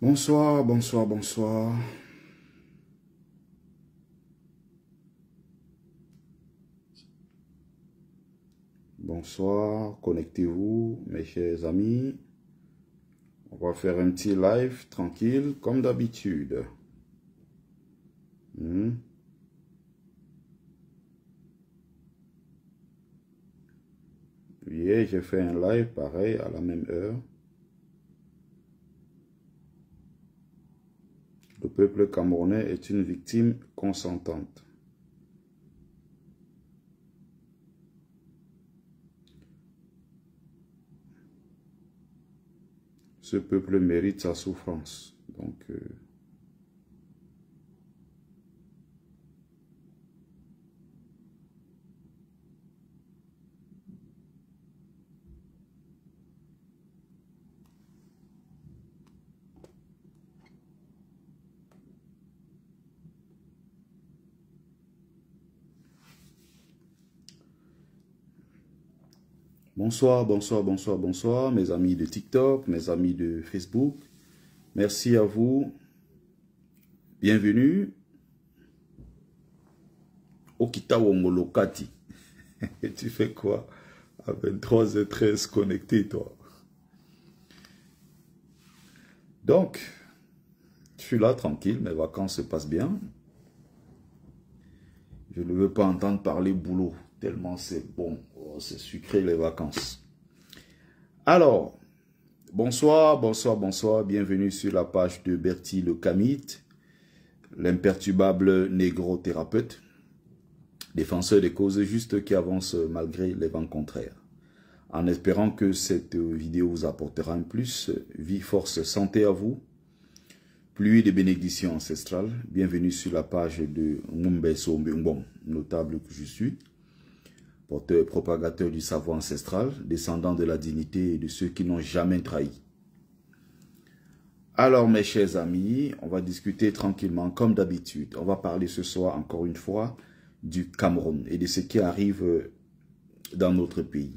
Bonsoir, bonsoir, bonsoir. Bonsoir, connectez-vous, mes chers amis. On va faire un petit live tranquille, comme d'habitude. Hier, j'ai fait un live pareil à la même heure. Le peuple camerounais est une victime consentante. Ce peuple mérite sa souffrance. Donc, bonsoir, bonsoir, bonsoir, bonsoir, mes amis de TikTok, mes amis de Facebook. Merci à vous. Bienvenue. Okita Wongolokati. Et tu fais quoi à 23h13 connecté, toi? Donc, je suis là tranquille, mes vacances se passent bien. Je ne veux pas entendre parler boulot, tellement c'est bon, c'est sucré les vacances. Alors, bonsoir, bonsoir, bonsoir, bienvenue sur la page de Bertie le Kamite, l'imperturbable négro-thérapeute, défenseur des causes justes qui avance malgré les vents contraires. En espérant que cette vidéo vous apportera un plus, vie, force, santé à vous, pluie de bénédictions ancestrales. Bienvenue sur la page de Ngumbeso Mbong, notable que je suis, porteur propagateur du savoir ancestral, descendant de la dignité et de ceux qui n'ont jamais trahi. Alors mes chers amis, on va discuter tranquillement comme d'habitude. On va parler ce soir encore une fois du Cameroun et de ce qui arrive dans notre pays.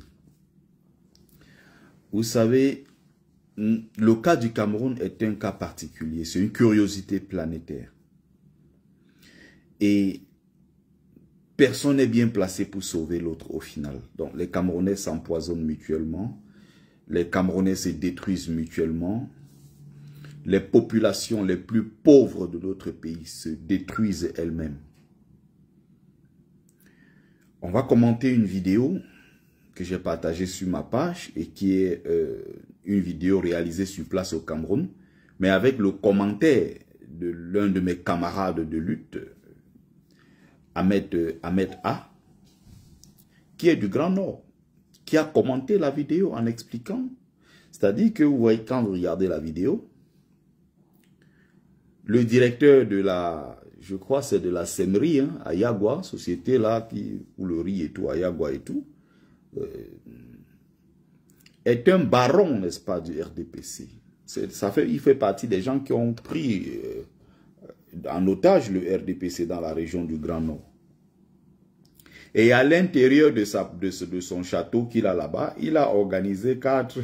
Vous savez, le cas du Cameroun est un cas particulier, c'est une curiosité planétaire. Et personne n'est bien placé pour sauver l'autre au final. Donc les Camerounais s'empoisonnent mutuellement, les Camerounais se détruisent mutuellement, les populations les plus pauvres de notre pays se détruisent elles-mêmes. On va commenter une vidéo que j'ai partagée sur ma page et qui est une vidéo réalisée sur place au Cameroun, mais avec le commentaire de l'un de mes camarades de lutte, Ahmed A, qui est du Grand Nord, qui a commenté la vidéo en expliquant, c'est-à-dire que vous voyez quand vous regardez la vidéo, le directeur de la, je crois c'est de la Semerie, hein, à Yagua, société là où le riz et tout, à Yagua et tout, est un baron, n'est-ce pas, du RDPC. Il fait partie des gens qui ont pris en otage le RDPC dans la région du Grand Nord. Et à l'intérieur de son château qu'il a là-bas, il a organisé quatre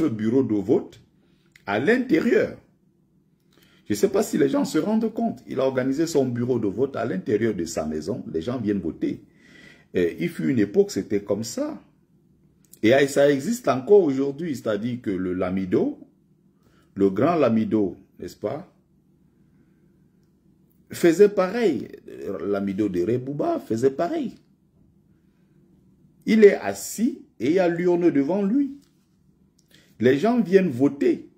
bureaux de vote à l'intérieur. Je ne sais pas si les gens se rendent compte. Il a organisé son bureau de vote à l'intérieur de sa maison. Les gens viennent voter. Et il fut une époque, c'était comme ça. Et ça existe encore aujourd'hui. C'est-à-dire que le Lamido, le grand Lamido, n'est-ce pas, faisait pareil. Lamido de Rebouba faisait pareil. Il est assis et il y a l'urne devant lui. Les gens viennent voter.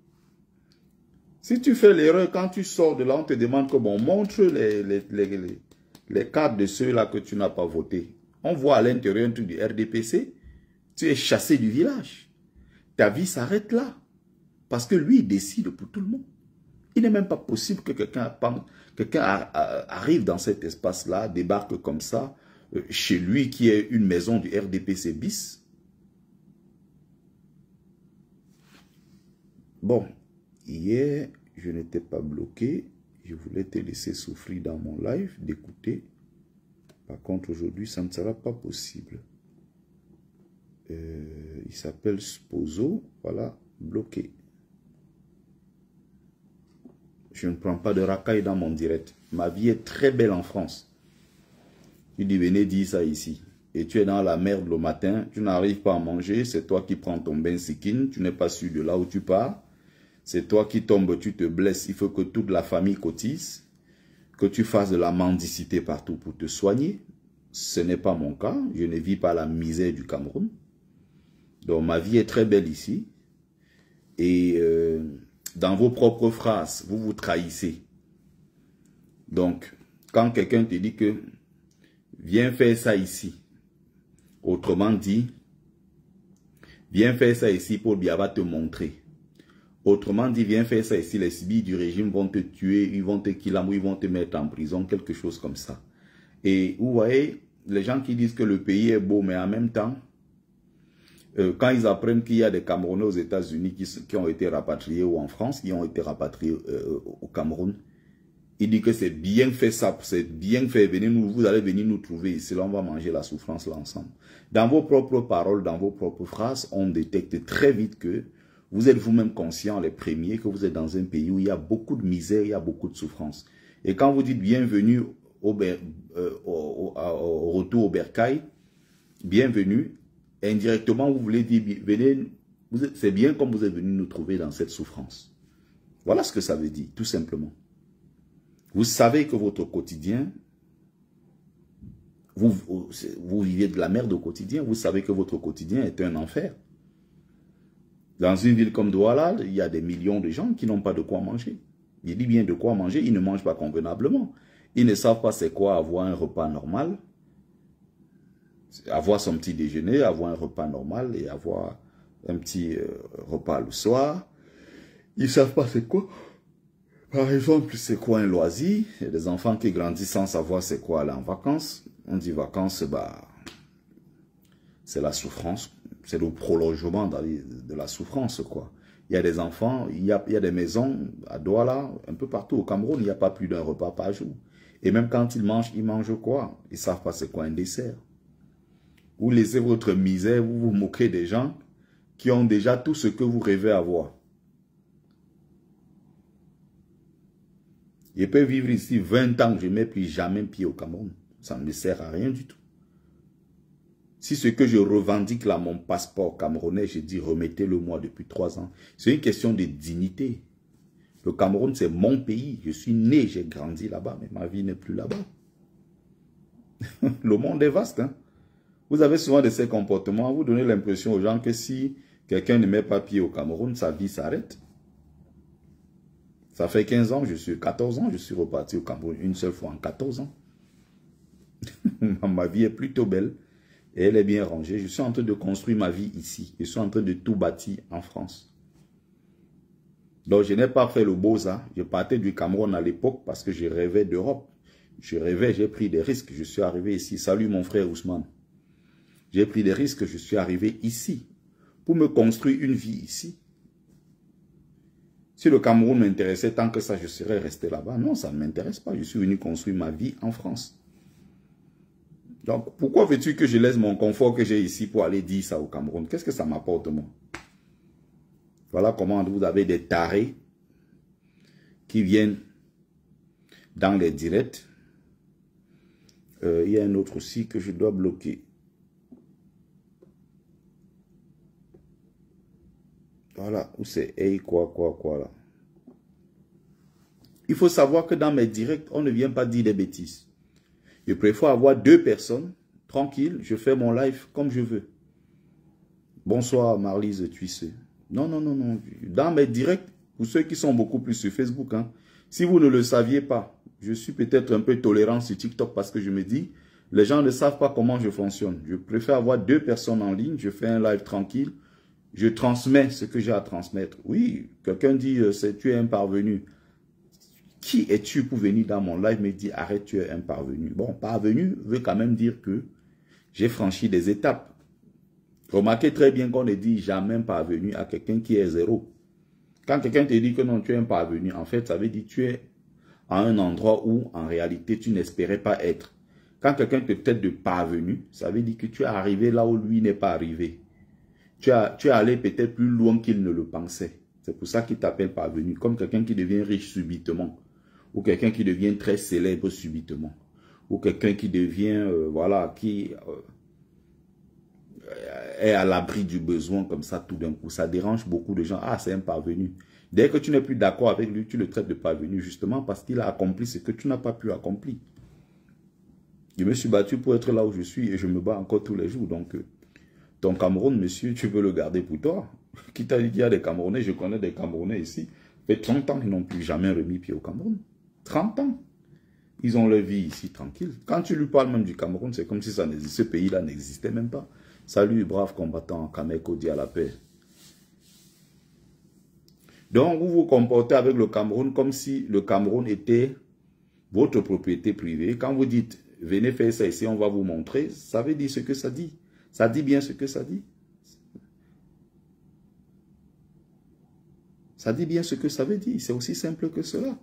Si tu fais l'erreur, quand tu sors de là, on te demande comment montre les cartes de ceux-là que tu n'as pas voté. On voit à l'intérieur du RDPC, tu es chassé du village. Ta vie s'arrête là. Parce que lui, il décide pour tout le monde. Il n'est même pas possible que quelqu'un arrive dans cet espace-là, débarque comme ça, chez lui qui est une maison du RDPC bis. Bon, hier, je n'étais pas bloqué. Je voulais te laisser souffrir dans mon live, d'écouter. Par contre, aujourd'hui, ça ne sera pas possible. Il s'appelle Sposo. Voilà, bloqué. Je ne prends pas de racaille dans mon direct. Ma vie est très belle en France. Tu dis, venez dire ça ici. Et tu es dans la merde le matin, tu n'arrives pas à manger, c'est toi qui prends ton bain sikine, tu n'es pas sûr de là où tu pars. C'est toi qui tombes, tu te blesses, il faut que toute la famille cotise, que tu fasses de la mendicité partout pour te soigner. Ce n'est pas mon cas, je ne vis pas la misère du Cameroun. Donc ma vie est très belle ici. Et dans vos propres phrases, vous vous trahissez. Donc, quand quelqu'un te dit que viens faire ça ici, autrement dit, viens faire ça ici, Paul Biya va te montrer. Autrement dit, viens faire ça ici, les civils du régime vont te tuer, ils vont te killer, ils vont te mettre en prison, quelque chose comme ça. Et vous voyez, les gens qui disent que le pays est beau, mais en même temps, quand ils apprennent qu'il y a des Camerounais aux États-Unis qui ont été rapatriés ou en France, qui ont été rapatriés au Cameroun, ils disent que c'est bien fait ça, c'est bien fait, vous allez venir nous trouver ici, là on va manger la souffrance là ensemble. Dans vos propres paroles, dans vos propres phrases, on détecte très vite que vous êtes vous-même conscients, les premiers, que vous êtes dans un pays où il y a beaucoup de misère, il y a beaucoup de souffrance. Et quand vous dites bienvenue au retour au bercail, bienvenue, indirectement vous voulez dire, venez, c'est bien comme vous êtes venu nous trouver dans cette souffrance. Voilà ce que ça veut dire, tout simplement. Vous savez que votre quotidien, vous vivez de la merde au quotidien, vous savez que votre quotidien est un enfer. Dans une ville comme Douala, il y a des millions de gens qui n'ont pas de quoi manger. Il dit bien de quoi manger, ils ne mangent pas convenablement. Ils ne savent pas c'est quoi avoir un repas normal, avoir son petit déjeuner, avoir un repas normal et avoir un petit repas le soir. Ils ne savent pas c'est quoi. Par exemple, c'est quoi un loisir? Il y a des enfants qui grandissent sans savoir c'est quoi aller en vacances. On dit vacances, bah, c'est la souffrance. C'est le prolongement de la souffrance, quoi. Il y a des enfants, il y a des maisons à Douala, un peu partout au Cameroun, il n'y a pas plus d'un repas par jour. Et même quand ils mangent quoi? Ils ne savent pas c'est quoi un dessert. Vous laissez votre misère, vous vous moquez des gens qui ont déjà tout ce que vous rêvez avoir. Je peux vivre ici 20 ans, je ne mets plus jamais pied au Cameroun. Ça ne me sert à rien du tout. Si ce que je revendique là, mon passeport camerounais, je dis remettez-le moi depuis 3 ans. C'est une question de dignité. Le Cameroun, c'est mon pays. Je suis né, j'ai grandi là-bas, mais ma vie n'est plus là-bas. Le monde est vaste. Hein? Vous avez souvent de ces comportements. Vous donnez l'impression aux gens que si quelqu'un ne met pas pied au Cameroun, sa vie s'arrête. Ça fait 15 ans, 14 ans, je suis reparti au Cameroun une seule fois en 14 ans. Ma vie est plutôt belle et elle est bien rangée. Je suis en train de construire ma vie ici. Je suis en train de tout bâtir en France. Donc, je n'ai pas fait le Beaux-Arts. Je partais du Cameroun à l'époque parce que je rêvais d'Europe. Je rêvais, j'ai pris des risques. Je suis arrivé ici. Salut mon frère Ousmane. J'ai pris des risques. Je suis arrivé ici pour me construire une vie ici. Si le Cameroun m'intéressait tant que ça, je serais resté là-bas. Non, ça ne m'intéresse pas. Je suis venu construire ma vie en France. Donc, pourquoi veux-tu que je laisse mon confort que j'ai ici pour aller dire ça au Cameroun? Qu'est-ce que ça m'apporte, moi? Voilà comment vous avez des tarés qui viennent dans les directs. Il y a un autre aussi que je dois bloquer. Voilà, où c'est hey, quoi, là. Il faut savoir que dans mes directs, on ne vient pas dire des bêtises. Je préfère avoir 2 personnes, tranquille, je fais mon live comme je veux. Bonsoir Marlise Tuissé. Non. Dans mes directs, pour ceux qui sont beaucoup plus sur Facebook, hein, si vous ne le saviez pas, je suis peut-être un peu tolérant sur TikTok parce que je me dis, les gens ne savent pas comment je fonctionne. Je préfère avoir 2 personnes en ligne, je fais un live tranquille, je transmets ce que j'ai à transmettre. Oui, quelqu'un dit, tu es un parvenu. Qui es-tu pour venir dans mon live me dire, arrête, tu es un parvenu? Bon, parvenu veut quand même dire que j'ai franchi des étapes. Remarquez très bien qu'on ne dit jamais parvenu à quelqu'un qui est 0. Quand quelqu'un te dit que non, tu es un parvenu, en fait, ça veut dire que tu es à un endroit où, en réalité, tu n'espérais pas être. Quand quelqu'un te traite de parvenu, ça veut dire que tu es arrivé là où lui n'est pas arrivé. Tu es allé peut-être plus loin qu'il ne le pensait. C'est pour ça qu'ils t'appellent parvenu, comme quelqu'un qui devient riche subitement, ou quelqu'un qui devient très célèbre subitement, ou quelqu'un qui devient, voilà, qui est à l'abri du besoin comme ça tout d'un coup. Ça dérange beaucoup de gens. Ah, c'est un parvenu. Dès que tu n'es plus d'accord avec lui, tu le traites de parvenu, justement parce qu'il a accompli ce que tu n'as pas pu accomplir. Je me suis battu pour être là où je suis et je me bats encore tous les jours. Donc, ton Cameroun, monsieur, tu veux le garder pour toi. Qui t'a dit qu'il y a des Camerounais? Je connais des Camerounais ici. Ça fait 30 ans qu'ils n'ont plus jamais remis pied au Cameroun. 30 ans. Ils ont leur vie ici tranquille. Quand tu lui parles même du Cameroun, c'est comme si ce pays-là n'existait même pas. Salut, brave combattant, Kameko, dit à la paix. Donc, vous vous comportez avec le Cameroun comme si le Cameroun était votre propriété privée. Quand vous dites, venez faire ça ici, on va vous montrer, ça veut dire ce que ça dit. Ça dit bien ce que ça dit. Ça dit bien ce que ça veut dire. C'est aussi simple que cela.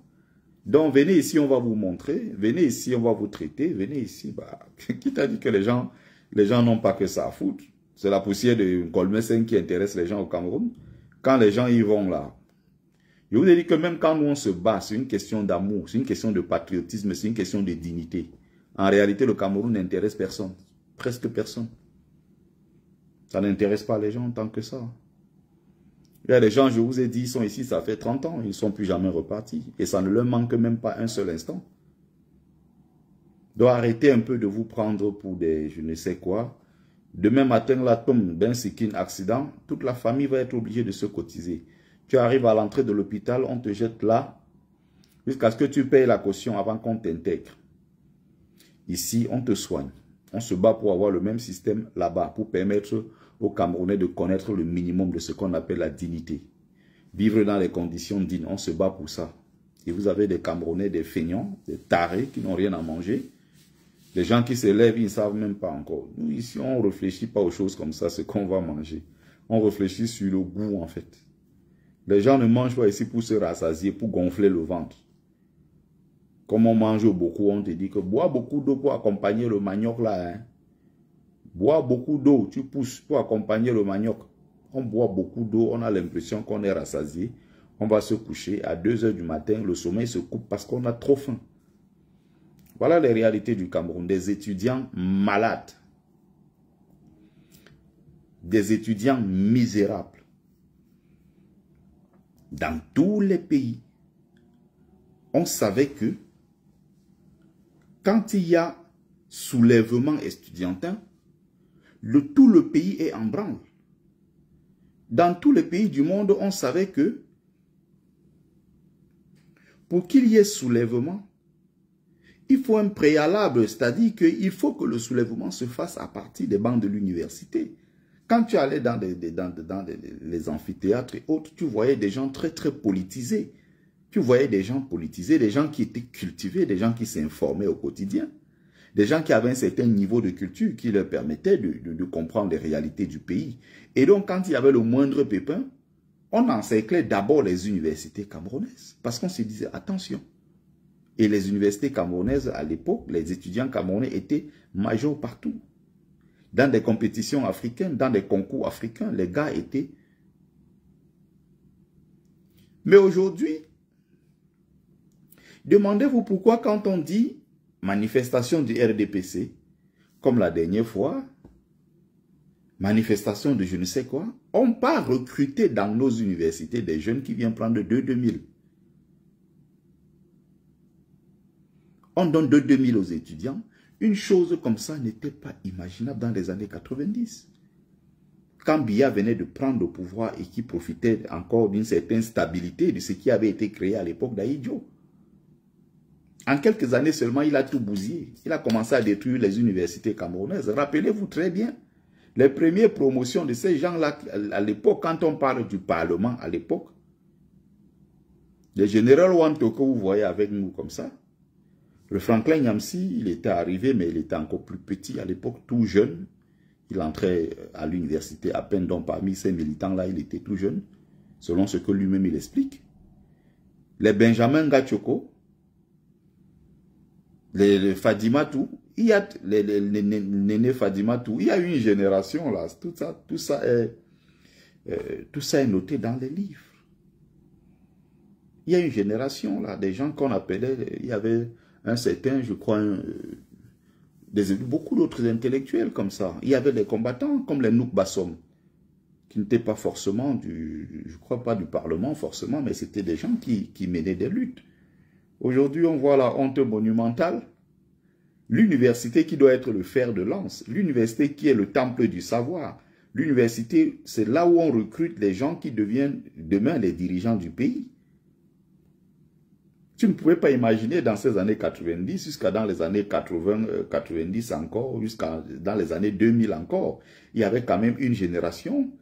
Donc, venez ici, on va vous montrer. Venez ici, on va vous traiter. Venez ici. Bah, qui t'a dit que les gens n'ont pas que ça à foutre? C'est la poussière de Colmessen qui intéresse les gens au Cameroun. Quand les gens y vont là, je vous ai dit que même quand nous on se bat, c'est une question d'amour, c'est une question de patriotisme, c'est une question de dignité. En réalité, le Cameroun n'intéresse personne. Presque personne. Ça n'intéresse pas les gens tant que ça. Il y a des gens, je vous ai dit, ils sont ici, ça fait 30 ans, ils ne sont plus jamais repartis. Et ça ne leur manque même pas un seul instant. Donc arrêtez un peu de vous prendre pour des je ne sais quoi. Demain matin, la tombe d'un sikin accident, toute la famille va être obligée de se cotiser. Tu arrives à l'entrée de l'hôpital, on te jette là, jusqu'à ce que tu payes la caution avant qu'on t'intègre. Ici, on te soigne. On se bat pour avoir le même système là-bas, pour permettre aux Camerounais de connaître le minimum de ce qu'on appelle la dignité. Vivre dans les conditions dignes, on se bat pour ça. Et vous avez des Camerounais, des feignants, des tarés qui n'ont rien à manger. Les gens qui se lèvent, ils ne savent même pas encore. Nous, ici, on ne réfléchit pas aux choses comme ça, ce qu'on va manger. On réfléchit sur le goût, en fait. Les gens ne mangent pas ici pour se rassasier, pour gonfler le ventre. Comme on mange beaucoup, on te dit que bois beaucoup d'eau pour accompagner le manioc là. Hein. Bois beaucoup d'eau, tu pousses pour accompagner le manioc. On boit beaucoup d'eau, on a l'impression qu'on est rassasié. On va se coucher à 2 h du matin, le sommeil se coupe parce qu'on a trop faim. Voilà les réalités du Cameroun. Des étudiants malades. Des étudiants misérables. Dans tous les pays, on savait que quand il y a soulèvement estudiantin, tout le pays est en branle. Dans tous les pays du monde, on savait que pour qu'il y ait soulèvement, il faut un préalable, c'est-à-dire qu'il faut que le soulèvement se fasse à partir des bancs de l'université. Quand tu allais dans les amphithéâtres et autres, tu voyais des gens très très politisés. Tu voyais des gens politisés, des gens qui étaient cultivés, des gens qui s'informaient au quotidien. Des gens qui avaient un certain niveau de culture qui leur permettait de comprendre les réalités du pays. Et donc quand il y avait le moindre pépin, on encerclait d'abord les universités camerounaises. Parce qu'on se disait attention. Et les universités camerounaises à l'époque, les étudiants camerounais étaient majeurs partout. Dans des compétitions africaines, dans des concours africains, les gars étaient... Mais aujourd'hui, demandez-vous pourquoi quand on dit manifestation du RDPC, comme la dernière fois, manifestation de je ne sais quoi, on part recruter dans nos universités des jeunes qui viennent prendre 2-2000. On donne 2-2000 aux étudiants. Une chose comme ça n'était pas imaginable dans les années 90. Quand Biya venait de prendre le pouvoir et qui profitait encore d'une certaine stabilité de ce qui avait été créé à l'époque d'Aïdjo. En quelques années seulement, il a tout bousillé. Il a commencé à détruire les universités camerounaises. Rappelez-vous très bien, les premières promotions de ces gens-là, à l'époque, quand on parle du Parlement, à l'époque, le général Wanto que vous voyez avec nous comme ça, le Franklin Nyamsi, il était arrivé, mais il était encore plus petit à l'époque, tout jeune. Il entrait à l'université à peine, donc parmi ces militants-là, il était tout jeune, selon ce que lui-même il explique. Les Benjamin Gachoko, les Fadimatou, il y a les Néné Fadimatou, il y a une génération là, tout ça est noté dans les livres. Il y a une génération, là, des gens qu'on appelait, il y avait un certain, je crois, beaucoup d'autres intellectuels comme ça. Il y avait des combattants comme les Nouk Bassom, qui n'étaient pas forcément je crois pas du Parlement forcément, mais c'était des gens qui menaient des luttes. Aujourd'hui, on voit la honte monumentale. L'université qui doit être le fer de lance, l'université qui est le temple du savoir. L'université, c'est là où on recrute les gens qui deviennent demain les dirigeants du pays. Tu ne pouvais pas imaginer dans ces années 90, jusqu'à dans les années 80, 90 encore, jusqu'à dans les années 2000 encore, il y avait quand même une génération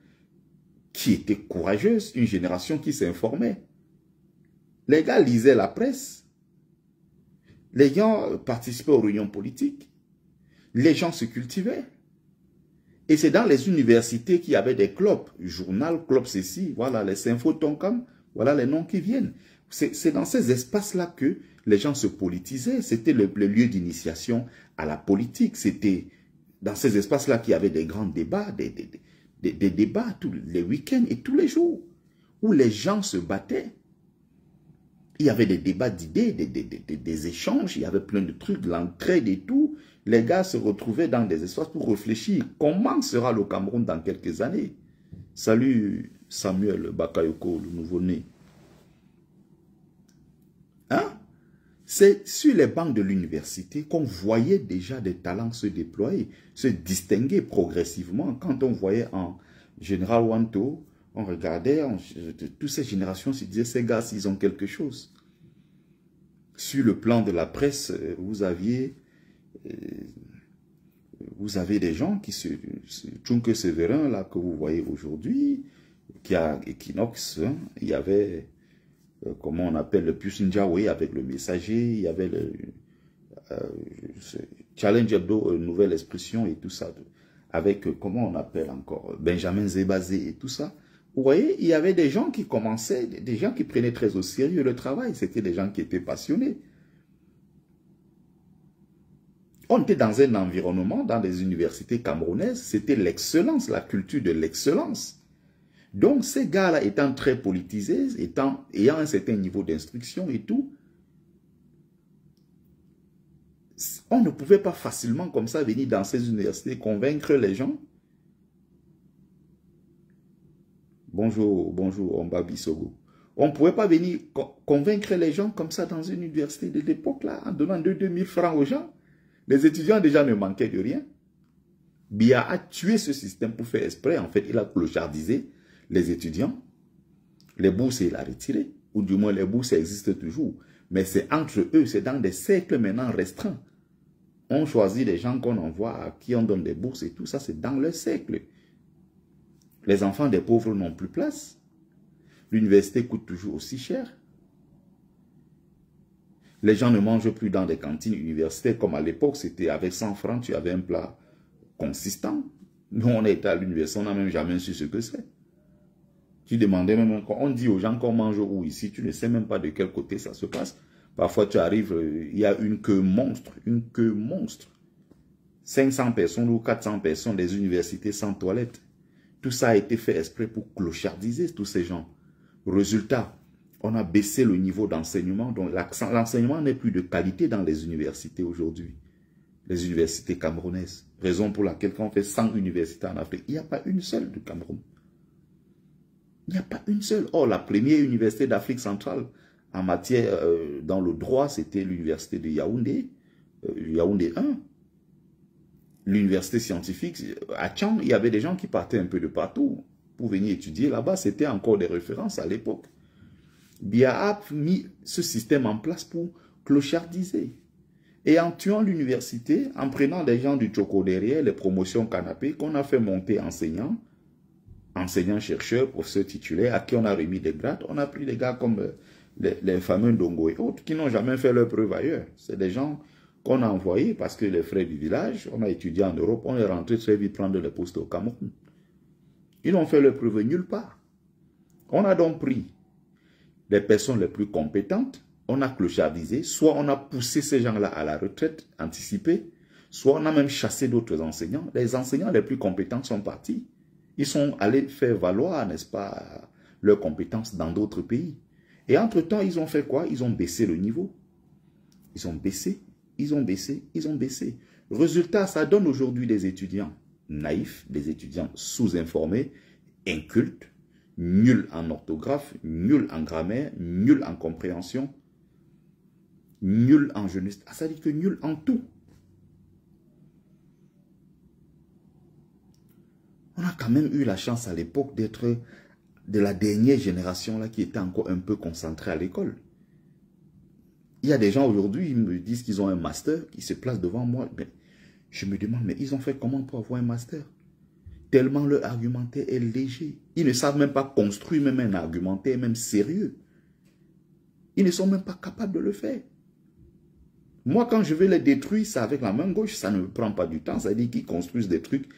qui était courageuse, une génération qui s'informait. Les gars lisaient la presse. Les gens participaient aux réunions politiques. Les gens se cultivaient. Et c'est dans les universités qu'il y avait des clubs. Journal, club ceci, voilà les Symphotoncam, voilà les noms qui viennent. C'est dans ces espaces-là que les gens se politisaient. C'était le lieu d'initiation à la politique. C'était dans ces espaces-là qu'il y avait des grands débats, des débats tous les week-ends et tous les jours, où les gens se battaient. Il y avait des débats d'idées, des échanges, il y avait plein de trucs, de l'entraide et tout. Les gars se retrouvaient dans des espaces pour réfléchir. Comment sera le Cameroun dans quelques années? Salut Samuel Bakayoko, le nouveau-né. Hein? C'est sur les bancs de l'université qu'on voyait déjà des talents se déployer, se distinguer progressivement. Quand on voyait en Général Wanto, on regardait, toutes ces générations se disaient, ces gars, ils ont quelque chose. Sur le plan de la presse, vous avez des gens qui se... Tchunke Sévérin, là, que vous voyez aujourd'hui, qui a Equinox, hein, il y avait, comment on appelle, le Pusinjawe avec le Messager, il y avait le Challenge Hebdo, Nouvelle Expression et tout ça, avec, comment on appelle encore, Benjamin Zébazé et tout ça. Vous voyez, il y avait des gens qui commençaient, des gens qui prenaient très au sérieux le travail. C'était des gens qui étaient passionnés. On était dans un environnement, dans des universités camerounaises, c'était l'excellence, la culture de l'excellence. Donc, ces gars-là étant très politisés, ayant un certain niveau d'instruction et tout, on ne pouvait pas facilement comme ça venir dans ces universités convaincre les gens. Bonjour, bonjour, Omba Bissogo. On ne pouvait pas venir convaincre les gens comme ça dans une université de l'époque, là, en donnant 2000 francs aux gens. Les étudiants déjà ne manquaient de rien. Biya a tué ce système pour faire exprès. En fait, il a clochardisé les étudiants. Les bourses, il a retiré. Ou du moins, les bourses existent toujours. Mais c'est entre eux, c'est dans des cercles maintenant restreints. On choisit des gens qu'on envoie, à qui on donne des bourses et tout ça, c'est dans leur cercle. Les enfants des pauvres n'ont plus place. L'université coûte toujours aussi cher. Les gens ne mangent plus dans des cantines universitaires comme à l'époque. C'était avec 100 francs, tu avais un plat consistant. Nous, on était à l'université, on n'a même jamais su ce que c'est. Tu demandais même, on dit aux gens qu'on mange où ici, tu ne sais même pas de quel côté ça se passe. Parfois, tu arrives, il y a une queue monstre, 500 personnes ou 400 personnes, des universités sans toilettes. Tout ça a été fait exprès pour clochardiser tous ces gens. Résultat, on a baissé le niveau d'enseignement. Donc l'enseignement n'est plus de qualité dans les universités aujourd'hui. Les universités camerounaises. Raison pour laquelle quand on fait 100 universités en Afrique, il n'y a pas une seule du Cameroun. Il n'y a pas une seule. Or, la première université d'Afrique centrale en matière, dans le droit, c'était l'université de Yaoundé, Yaoundé 1. L'université scientifique, à Tchang, il y avait des gens qui partaient un peu de partout pour venir étudier là-bas. C'était encore des références à l'époque. Biya a mis ce système en place pour clochardiser. Et en tuant l'université, en prenant des gens du Tchoko derrière, les promotions canapé, qu'on a fait monter enseignants, enseignants-chercheurs, professeurs titulaires, à qui on a remis des grades, on a pris des gars comme les fameux Ndongo et autres, qui n'ont jamais fait leur preuve ailleurs. C'est des gens qu'on a envoyés parce que les frères du village, on a étudié en Europe, on est rentré très vite prendre les postes au Cameroun. Ils n'ont fait leur preuve nulle part. On a donc pris les personnes les plus compétentes, on a clochardisé, soit on a poussé ces gens-là à la retraite anticipée, soit on a même chassé d'autres enseignants. Les enseignants les plus compétents sont partis. Ils sont allés faire valoir, n'est-ce pas, leurs compétences dans d'autres pays. Et entre-temps, ils ont fait quoi? Ils ont baissé le niveau. Ils ont baissé, ils ont baissé, ils ont baissé. Résultat, ça donne aujourd'hui des étudiants naïfs, des étudiants sous-informés, incultes, nuls en orthographe, nuls en grammaire, nuls en compréhension, nuls en jeunesse. Ah, ça dit que nuls en tout. On a quand même eu la chance à l'époque d'être de la dernière génération là qui était encore un peu concentrée à l'école. Il y a des gens aujourd'hui, ils me disent qu'ils ont un master, qui se placent devant moi. Mais je me demande, mais ils ont fait comment pour avoir un master? Tellement leur argumentaire est léger. Ils ne savent même pas construire même un argumentaire, même sérieux. Ils ne sont même pas capables de le faire. Moi, quand je vais les détruire, c'est avec la main gauche, ça ne me prend pas du temps. Ça veut dire qu'ils construisent des trucs.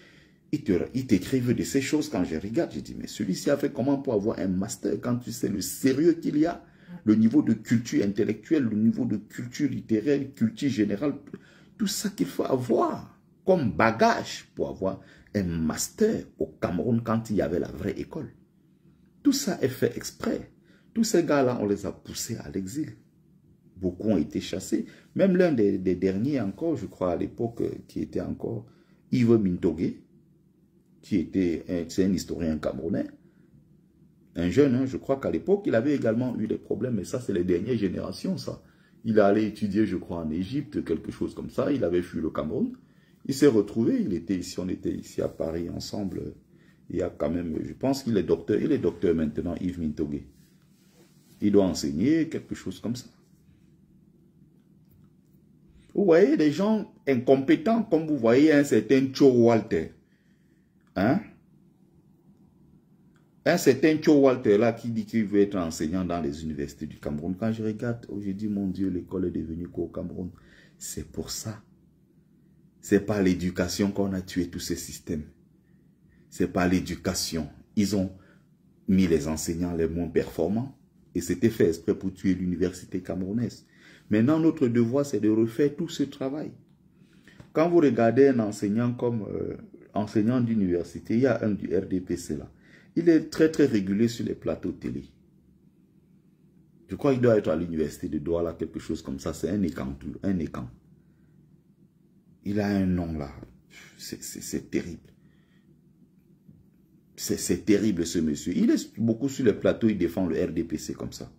Ils t'écrivent de ces choses. Quand je regarde, je dis, mais celui-ci a fait comment pour avoir un master quand tu sais le sérieux qu'il y a, le niveau de culture intellectuelle, le niveau de culture littéraire, culture générale, tout ça qu'il faut avoir comme bagage pour avoir un master au Cameroun quand il y avait la vraie école. Tout ça est fait exprès. Tous ces gars-là, on les a poussés à l'exil. Beaucoup ont été chassés. Même l'un des derniers encore, je crois à l'époque, qui était encore Yves Mintogué, qui était un historien camerounais, un jeune, hein, je crois qu'à l'époque, il avait également eu des problèmes, mais ça, c'est les dernières générations, ça. Il allait étudier, je crois, en Égypte, quelque chose comme ça. Il avait fui le Cameroun. Il s'est retrouvé, il était ici, on était ici à Paris ensemble. Il y a quand même, je pense qu'il est docteur. Il est docteur maintenant, Yves Mintogué. Il doit enseigner, quelque chose comme ça. Vous voyez, des gens incompétents, comme vous voyez un certain Cho Walter. Hein? Un certain Cho Walter là qui dit qu'il veut être enseignant dans les universités du Cameroun. Quand je regarde, oh, je dis, mon Dieu, l'école est devenue quoi au Cameroun? C'est pour ça. C'est par l'éducation qu'on a tué tous ces systèmes. C'est par l'éducation. Ils ont mis les enseignants les moins performants et c'était fait exprès pour tuer l'université camerounaise. Maintenant, notre devoir, c'est de refaire tout ce travail. Quand vous regardez un enseignant comme enseignant d'université, il y a un du RDPC là. Il est très très régulier sur les plateaux télé. Je crois qu'il doit être à l'université de Douala, quelque chose comme ça. C'est un écan. Il a un nom là. C'est terrible. C'est terrible ce monsieur. Il est beaucoup sur les plateaux, il défend le RDPC comme ça.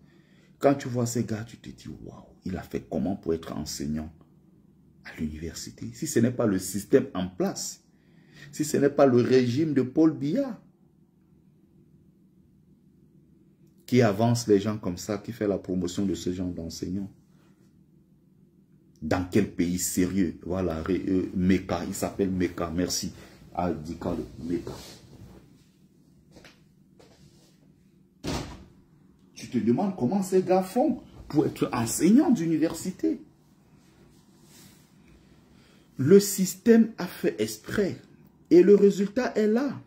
Quand tu vois ces gars, tu te dis, waouh, il a fait comment pour être enseignant à l'université? Si ce n'est pas le système en place, si ce n'est pas le régime de Paul Biya qui avance les gens comme ça, qui fait la promotion de ce genre d'enseignants. Dans quel pays sérieux? Voilà, Meka, il s'appelle Meka, merci. Aldika Meka. Tu te demandes comment ces gars font pour être enseignants d'université. Le système a fait exprès et le résultat est là.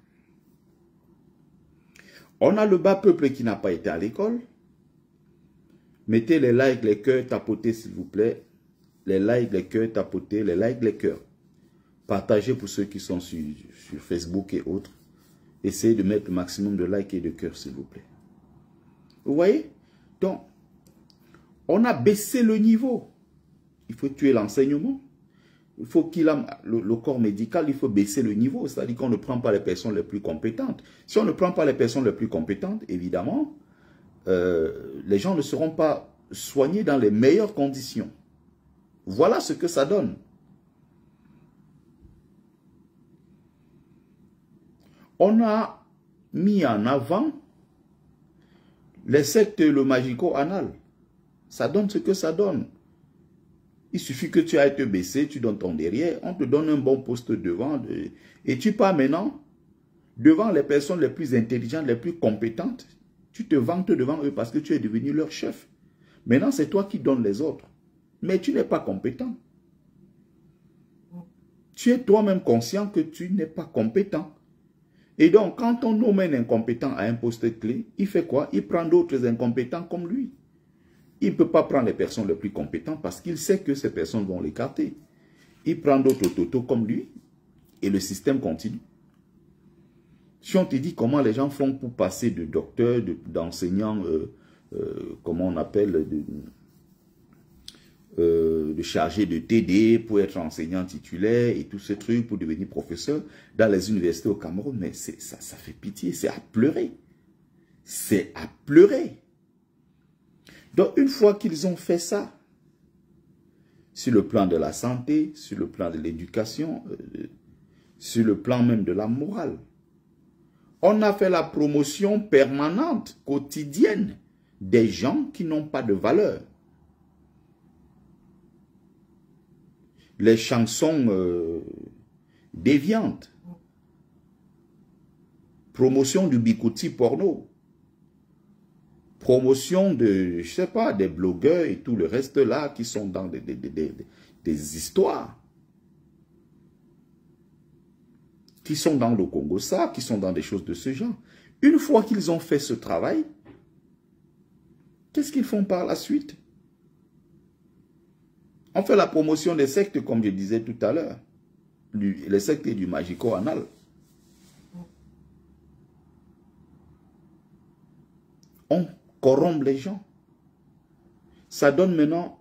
On a le bas peuple qui n'a pas été à l'école. Mettez les likes, les cœurs, tapotez s'il vous plaît. Les likes, les cœurs, tapotez, les likes, les cœurs. Partagez pour ceux qui sont sur Facebook et autres. Essayez de mettre le maximum de likes et de cœurs s'il vous plaît. Vous voyez? Donc, on a baissé le niveau. Il faut tuer l'enseignement. Il faut qu'il a le corps médical, il faut baisser le niveau. C'est-à-dire qu'on ne prend pas les personnes les plus compétentes. Si on ne prend pas les personnes les plus compétentes, évidemment, les gens ne seront pas soignés dans les meilleures conditions. Voilà ce que ça donne. On a mis en avant les sectes, le magico-anal. Ça donne ce que ça donne. Il suffit que tu ailles te baisser, tu donnes ton derrière, on te donne un bon poste devant. Et tu pars maintenant devant les personnes les plus intelligentes, les plus compétentes. Tu te vantes devant eux parce que tu es devenu leur chef. Maintenant, c'est toi qui donnes les autres. Mais tu n'es pas compétent. Tu es toi-même conscient que tu n'es pas compétent. Et donc, quand on nomme un incompétent à un poste clé, il fait quoi? Il prend d'autres incompétents comme lui. Il ne peut pas prendre les personnes les plus compétentes parce qu'il sait que ces personnes vont l'écarter. Il prend d'autres totos comme lui et le système continue. Si on te dit comment les gens font pour passer de docteur, d'enseignant comment on appelle, de chargé de TD pour être enseignant titulaire et tous ces trucs pour devenir professeur dans les universités au Cameroun. Mais ça fait pitié, c'est à pleurer. C'est à pleurer. Donc, une fois qu'ils ont fait ça, sur le plan de la santé, sur le plan de l'éducation, sur le plan même de la morale, on a fait la promotion permanente, quotidienne, des gens qui n'ont pas de valeur. Les chansons déviantes, promotion du bikouti porno, promotion de, je sais pas, des blogueurs et tout le reste là qui sont dans des histoires, qui sont dans le Congo, ça, qui sont dans des choses de ce genre. Une fois qu'ils ont fait ce travail, qu'est-ce qu'ils font par la suite? On fait la promotion des sectes, comme je disais tout à l'heure, les sectes du magico-anal. On corrompt les gens. Ça donne maintenant,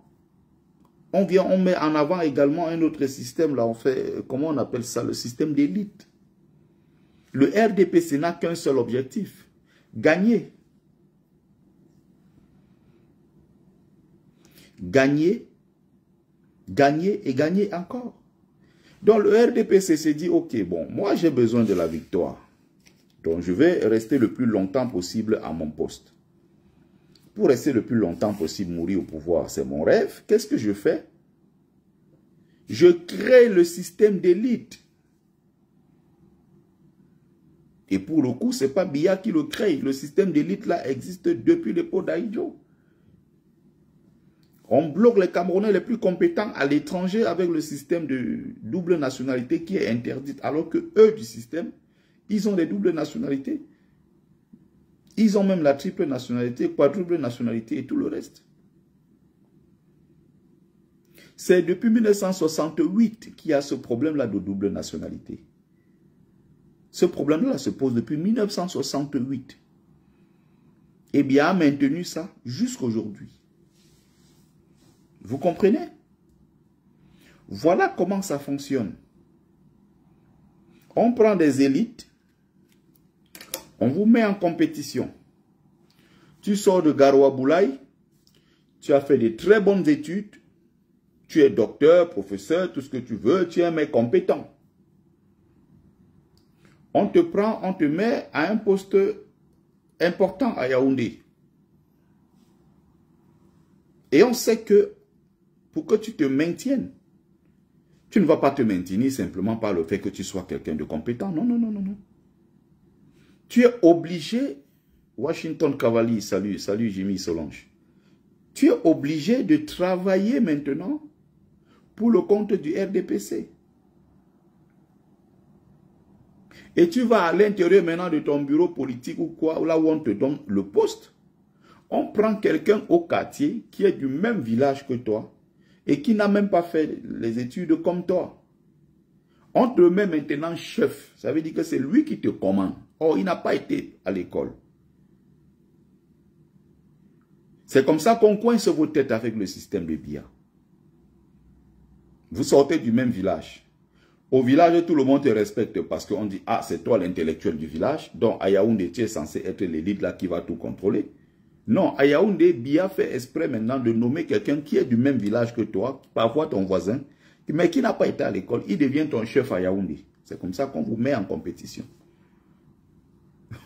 on met en avant également un autre système, là on fait, comment on appelle ça, le système d'élite. Le RDPC n'a qu'un seul objectif, gagner. Gagner, gagner et gagner encore. Donc le RDPC s'est dit, ok, bon, moi j'ai besoin de la victoire. Donc je vais rester le plus longtemps possible à mon poste. Pour rester le plus longtemps possible, mourir au pouvoir, c'est mon rêve. Qu'est-ce que je fais? Je crée le système d'élite. Et pour le coup, ce n'est pas Biya qui le crée. Le système d'élite là existe depuis l'époque d'Aïdjo. On bloque les Camerounais les plus compétents à l'étranger avec le système de double nationalité qui est interdite. Alors que eux du système, ils ont des doubles nationalités. Ils ont même la triple nationalité, quadruple nationalité et tout le reste. C'est depuis 1968 qu'il y a ce problème-là de double nationalité. Ce problème-là se pose depuis 1968. Et bien, a maintenu ça jusqu'à aujourd'hui. Vous comprenez? Voilà comment ça fonctionne. On prend des élites, on vous met en compétition. Tu sors de Garoua Boulaye, tu as fait de très bonnes études, tu es docteur, professeur, tout ce que tu veux, tu es un mec compétent. On te prend, on te met à un poste important à Yaoundé. Et on sait que pour que tu te maintiennes, tu ne vas pas te maintenir simplement par le fait que tu sois quelqu'un de compétent. Non, non, non, non, non. Tu es obligé, Washington Cavalli, salut Jimmy Solange. Tu es obligé de travailler maintenant pour le compte du RDPC. Et tu vas à l'intérieur maintenant de ton bureau politique ou quoi, là où on te donne le poste. On prend quelqu'un au quartier qui est du même village que toi et qui n'a même pas fait les études comme toi. On te met maintenant chef. Ça veut dire que c'est lui qui te commande. Or, il n'a pas été à l'école. C'est comme ça qu'on coince vos têtes avec le système de Biya. Vous sortez du même village. Au village, tout le monde te respecte parce qu'on dit, ah, c'est toi l'intellectuel du village. Donc, à Yaoundé, tu es censé être l'élite là qui va tout contrôler. Non, à Yaoundé, Biya fait exprès maintenant de nommer quelqu'un qui est du même village que toi, parfois ton voisin, mais qui n'a pas été à l'école. Il devient ton chef à Yaoundé. C'est comme ça qu'on vous met en compétition.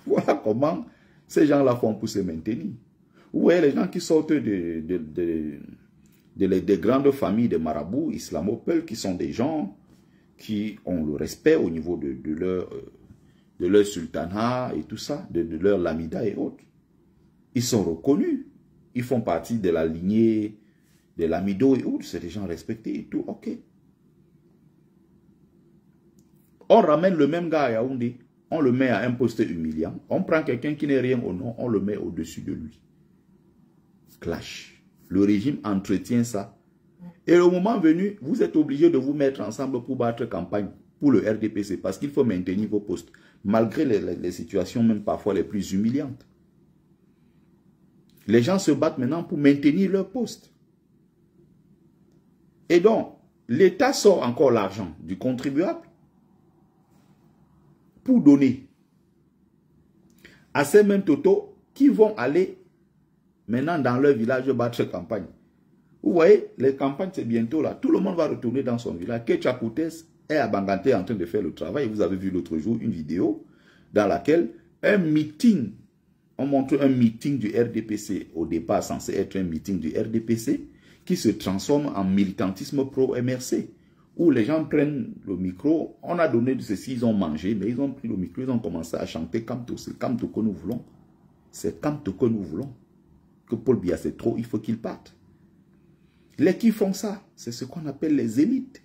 Voilà comment ces gens-là font pour se maintenir. Vous voyez les gens qui sortent des grandes familles de marabouts islamo-peuls, qui sont des gens qui ont le respect au niveau de leur sultanat et tout ça, de leur lamida et autres. Ils sont reconnus. Ils font partie de la lignée des lamido et autres. C'est des gens respectés et tout. Ok. On ramène le même gars à Yaoundé. On le met à un poste humiliant. On prend quelqu'un qui n'est rien au nom. On le met au-dessus de lui. Clash. Le régime entretient ça. Et le moment venu, vous êtes obligé de vous mettre ensemble pour battre campagne pour le RDPC. Parce qu'il faut maintenir vos postes. Malgré les situations même parfois les plus humiliantes. Les gens se battent maintenant pour maintenir leur poste. Et donc, l'État sort encore l'argent du contribuable pour donner à ces mêmes totos qui vont aller maintenant dans leur village battre campagne. Vous voyez, les campagnes, c'est bientôt là. Tout le monde va retourner dans son village. Ketcha Koutes est à Banganté en train de faire le travail. Vous avez vu l'autre jour une vidéo dans laquelle un meeting, on montre un meeting du RDPC, au départ censé être un meeting du RDPC, qui se transforme en militantisme pro-MRC, où les gens prennent le micro, on a donné de ceci, ils ont mangé, mais ils ont pris le micro, ils ont commencé à chanter « Kamto, c'est Kamto que nous voulons ». C'est Kamto que nous voulons. Que Paul Biya, c'est trop, il faut qu'il parte. Les qui font ça, c'est ce qu'on appelle les élites.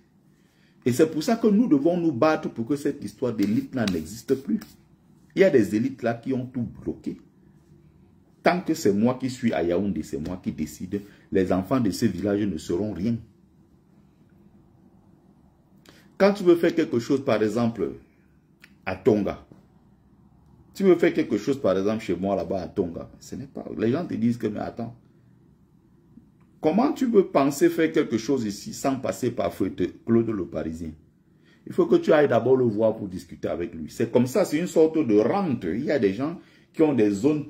Et c'est pour ça que nous devons nous battre pour que cette histoire d'élite-là n'existe plus. Il y a des élites là qui ont tout bloqué. Tant que c'est moi qui suis à Yaoundé, c'est moi qui décide, les enfants de ce village ne seront rien. Quand tu veux faire quelque chose, par exemple, à Tonga, tu veux faire quelque chose, par exemple, chez moi, là-bas, à Tonga, ce n'est pas... Les gens te disent que, mais attends, comment tu veux penser faire quelque chose ici sans passer par Claude le Parisien? Il faut que tu ailles d'abord le voir pour discuter avec lui. C'est comme ça, c'est une sorte de rente. Il y a des gens qui ont des zones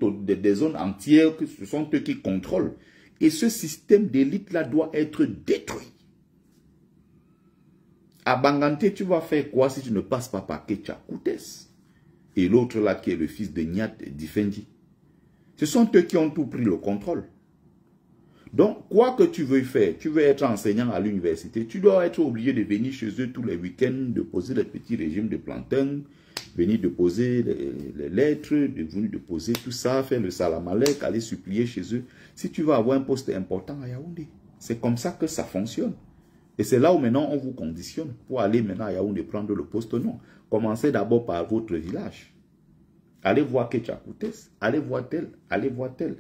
entières, que ce sont eux qui contrôlent. Et ce système d'élite-là doit être détruit. À Banganté, tu vas faire quoi si tu ne passes pas par Ketcha Koutes? Et l'autre là qui est le fils de Nyat Difendi. Ce sont eux qui ont tout pris le contrôle. Donc, quoi que tu veuilles faire, tu veux être enseignant à l'université, tu dois être obligé de venir chez eux tous les week-ends, de poser des petits régimes de plantain, venir déposer les lettres, de venir déposer tout ça, faire le salamalek, aller supplier chez eux. Si tu veux avoir un poste important à Yaoundé, c'est comme ça que ça fonctionne. Et c'est là où maintenant on vous conditionne pour aller maintenant à Yaoundé prendre le poste. Non. Commencez d'abord par votre village. Allez voir Ketcha Koutes, allez voir tel, allez voir tel.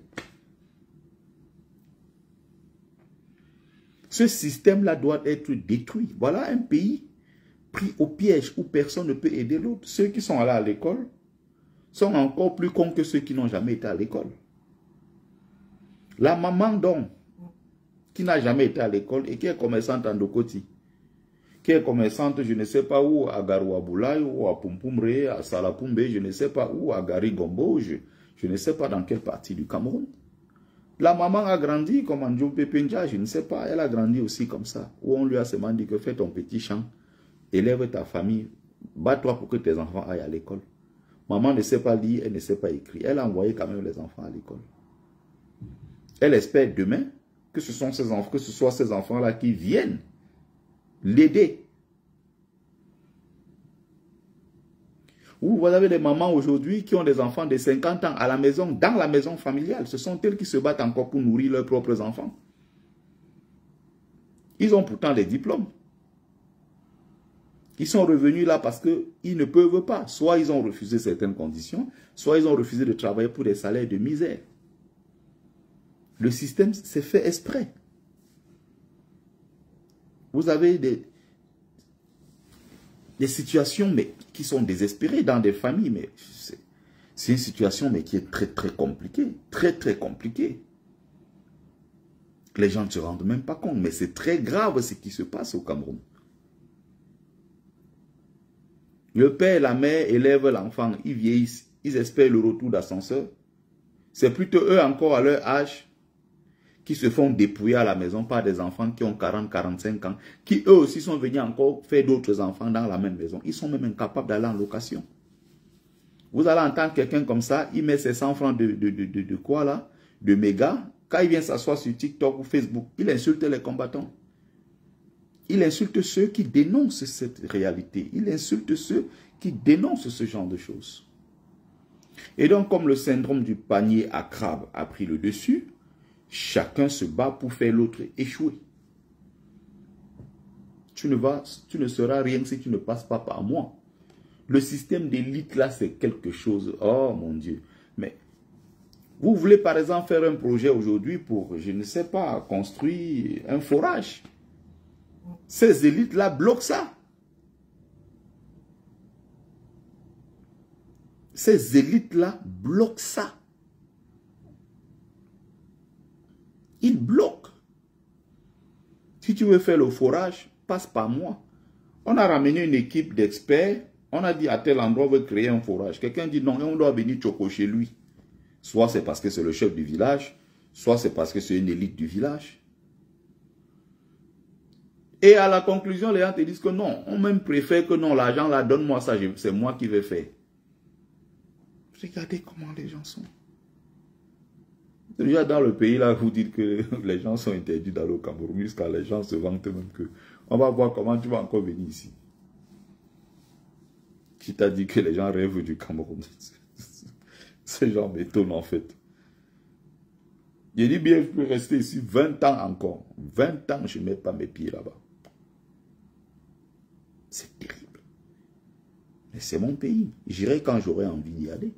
Ce système-là doit être détruit. Voilà un pays pris au piège où personne ne peut aider l'autre. Ceux qui sont allés à l'école sont encore plus cons que ceux qui n'ont jamais été à l'école. La maman donc, qui n'a jamais été à l'école et qui est commerçante en Dokoti, qui est commerçante, je ne sais pas où, à Garouaboulaye, ou à Pumpumre, à Salapumbe, je ne sais pas où, à Garigombo, je ne sais pas dans quelle partie du Cameroun. La maman a grandi comme en Djompe Penja, je ne sais pas, elle a grandi aussi comme ça, où on lui a seulement dit que fais ton petit champ, élève ta famille, bats-toi pour que tes enfants aillent à l'école. Maman ne sait pas lire, elle ne sait pas écrire, elle a envoyé quand même les enfants à l'école. Elle espère demain que ce soit ces enfants-là qui viennent l'aider. Ou vous avez des mamans aujourd'hui qui ont des enfants de 50 ans à la maison, dans la maison familiale. Ce sont elles qui se battent encore pour nourrir leurs propres enfants. Ils ont pourtant des diplômes. Ils sont revenus là parce qu'ils ne peuvent pas. Soit ils ont refusé certaines conditions, soit ils ont refusé de travailler pour des salaires de misère. Le système s'est fait exprès. Vous avez des situations mais, qui sont désespérées dans des familles. Mais c'est une situation mais, qui est très très compliquée. Très très compliquée. Les gens ne se rendent même pas compte. Mais c'est très grave ce qui se passe au Cameroun. Le père et la mère élèvent l'enfant. Ils vieillissent. Ils espèrent le retour d'ascenseur. C'est plutôt eux encore à leur âge qui se font dépouiller à la maison par des enfants qui ont 40-45 ans, qui eux aussi sont venus encore faire d'autres enfants dans la même maison. Ils sont même incapables d'aller en location. Vous allez entendre quelqu'un comme ça, il met ses 100 francs de quoi là, de méga, quand il vient s'asseoir sur TikTok ou Facebook, il insulte les combattants. Il insulte ceux qui dénoncent cette réalité. Il insulte ceux qui dénoncent ce genre de choses. Et donc, comme le syndrome du panier à crabe a pris le dessus, chacun se bat pour faire l'autre échouer. Tu ne seras rien si tu ne passes pas par moi. Le système d'élite là, c'est quelque chose. Oh mon Dieu. Mais vous voulez par exemple faire un projet aujourd'hui pour, je ne sais pas, construire un forage. Ces élites là bloquent ça. Ces élites là bloquent ça. Ils bloquent. Si tu veux faire le forage, passe par moi. On a ramené une équipe d'experts. On a dit à tel endroit, on veut créer un forage. Quelqu'un dit non, on doit venir choco chez lui. Soit c'est parce que c'est le chef du village, soit c'est parce que c'est une élite du village. Et à la conclusion, les gens te disent que non, on même préfère que non, l'argent là, donne-moi ça, c'est moi qui vais faire. Regardez comment les gens sont. Déjà dans le pays là, vous dites que les gens sont interdits d'aller au Cameroun, jusqu'à les gens se vantent même que on va voir comment tu vas encore venir ici. Qui t'a dit que les gens rêvent du Cameroun? Ces gens m'étonnent en fait. J'ai dit bien, je peux rester ici 20 ans encore. 20 ans, je ne mets pas mes pieds là-bas. C'est terrible. Mais c'est mon pays. J'irai quand j'aurai envie d'y aller.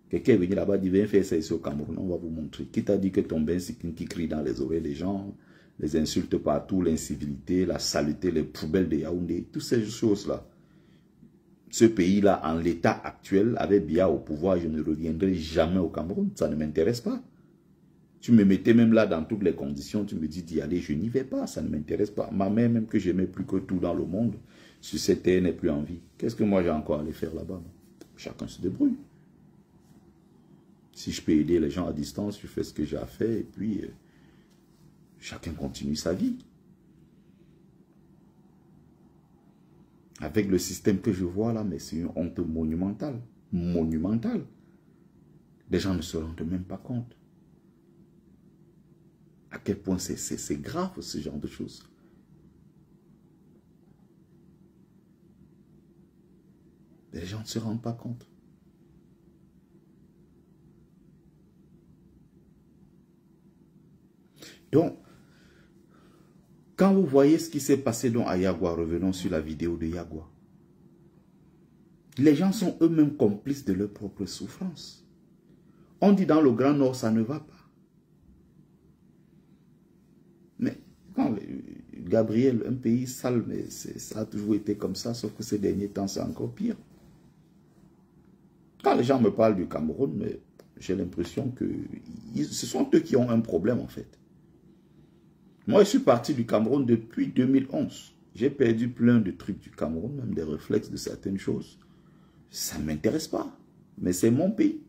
Quelqu'un est venu là-bas, dit, viens faire ça ici au Cameroun, on va vous montrer. Qui t'a dit que ton bain, c'est qui crie dans les oreilles des gens, les insultes partout, l'incivilité, la saleté, les poubelles de Yaoundé, toutes ces choses-là. Ce pays-là, en l'état actuel, avec Biya au pouvoir, je ne reviendrai jamais au Cameroun. Ça ne m'intéresse pas. Tu me mettais même là dans toutes les conditions, tu me dis d'y aller, je n'y vais pas, ça ne m'intéresse pas. Ma mère, même que j'aimais plus que tout dans le monde, sur cette terre, n'est plus en vie. Qu'est-ce que moi j'ai encore à aller faire là-bas? Chacun se débrouille. Si je peux aider les gens à distance, je fais ce que j'ai à faire et puis chacun continue sa vie. Avec le système que je vois là, mais c'est une honte monumentale. Monumentale. Les gens ne se rendent même pas compte. À quel point c'est grave ce genre de choses. Les gens ne se rendent pas compte. Donc, quand vous voyez ce qui s'est passé à Yagua, revenons sur la vidéo de Yagua. Les gens sont eux-mêmes complices de leur propre souffrance. On dit dans le Grand Nord, ça ne va pas. Mais quand Gabriel, un pays sale, mais ça a toujours été comme ça, sauf que ces derniers temps, c'est encore pire. Quand les gens me parlent du Cameroun, j'ai l'impression que ce sont eux qui ont un problème en fait. Moi, je suis parti du Cameroun depuis 2011. J'ai perdu plein de trucs du Cameroun, même des réflexes de certaines choses. Ça ne m'intéresse pas. Mais c'est mon pays.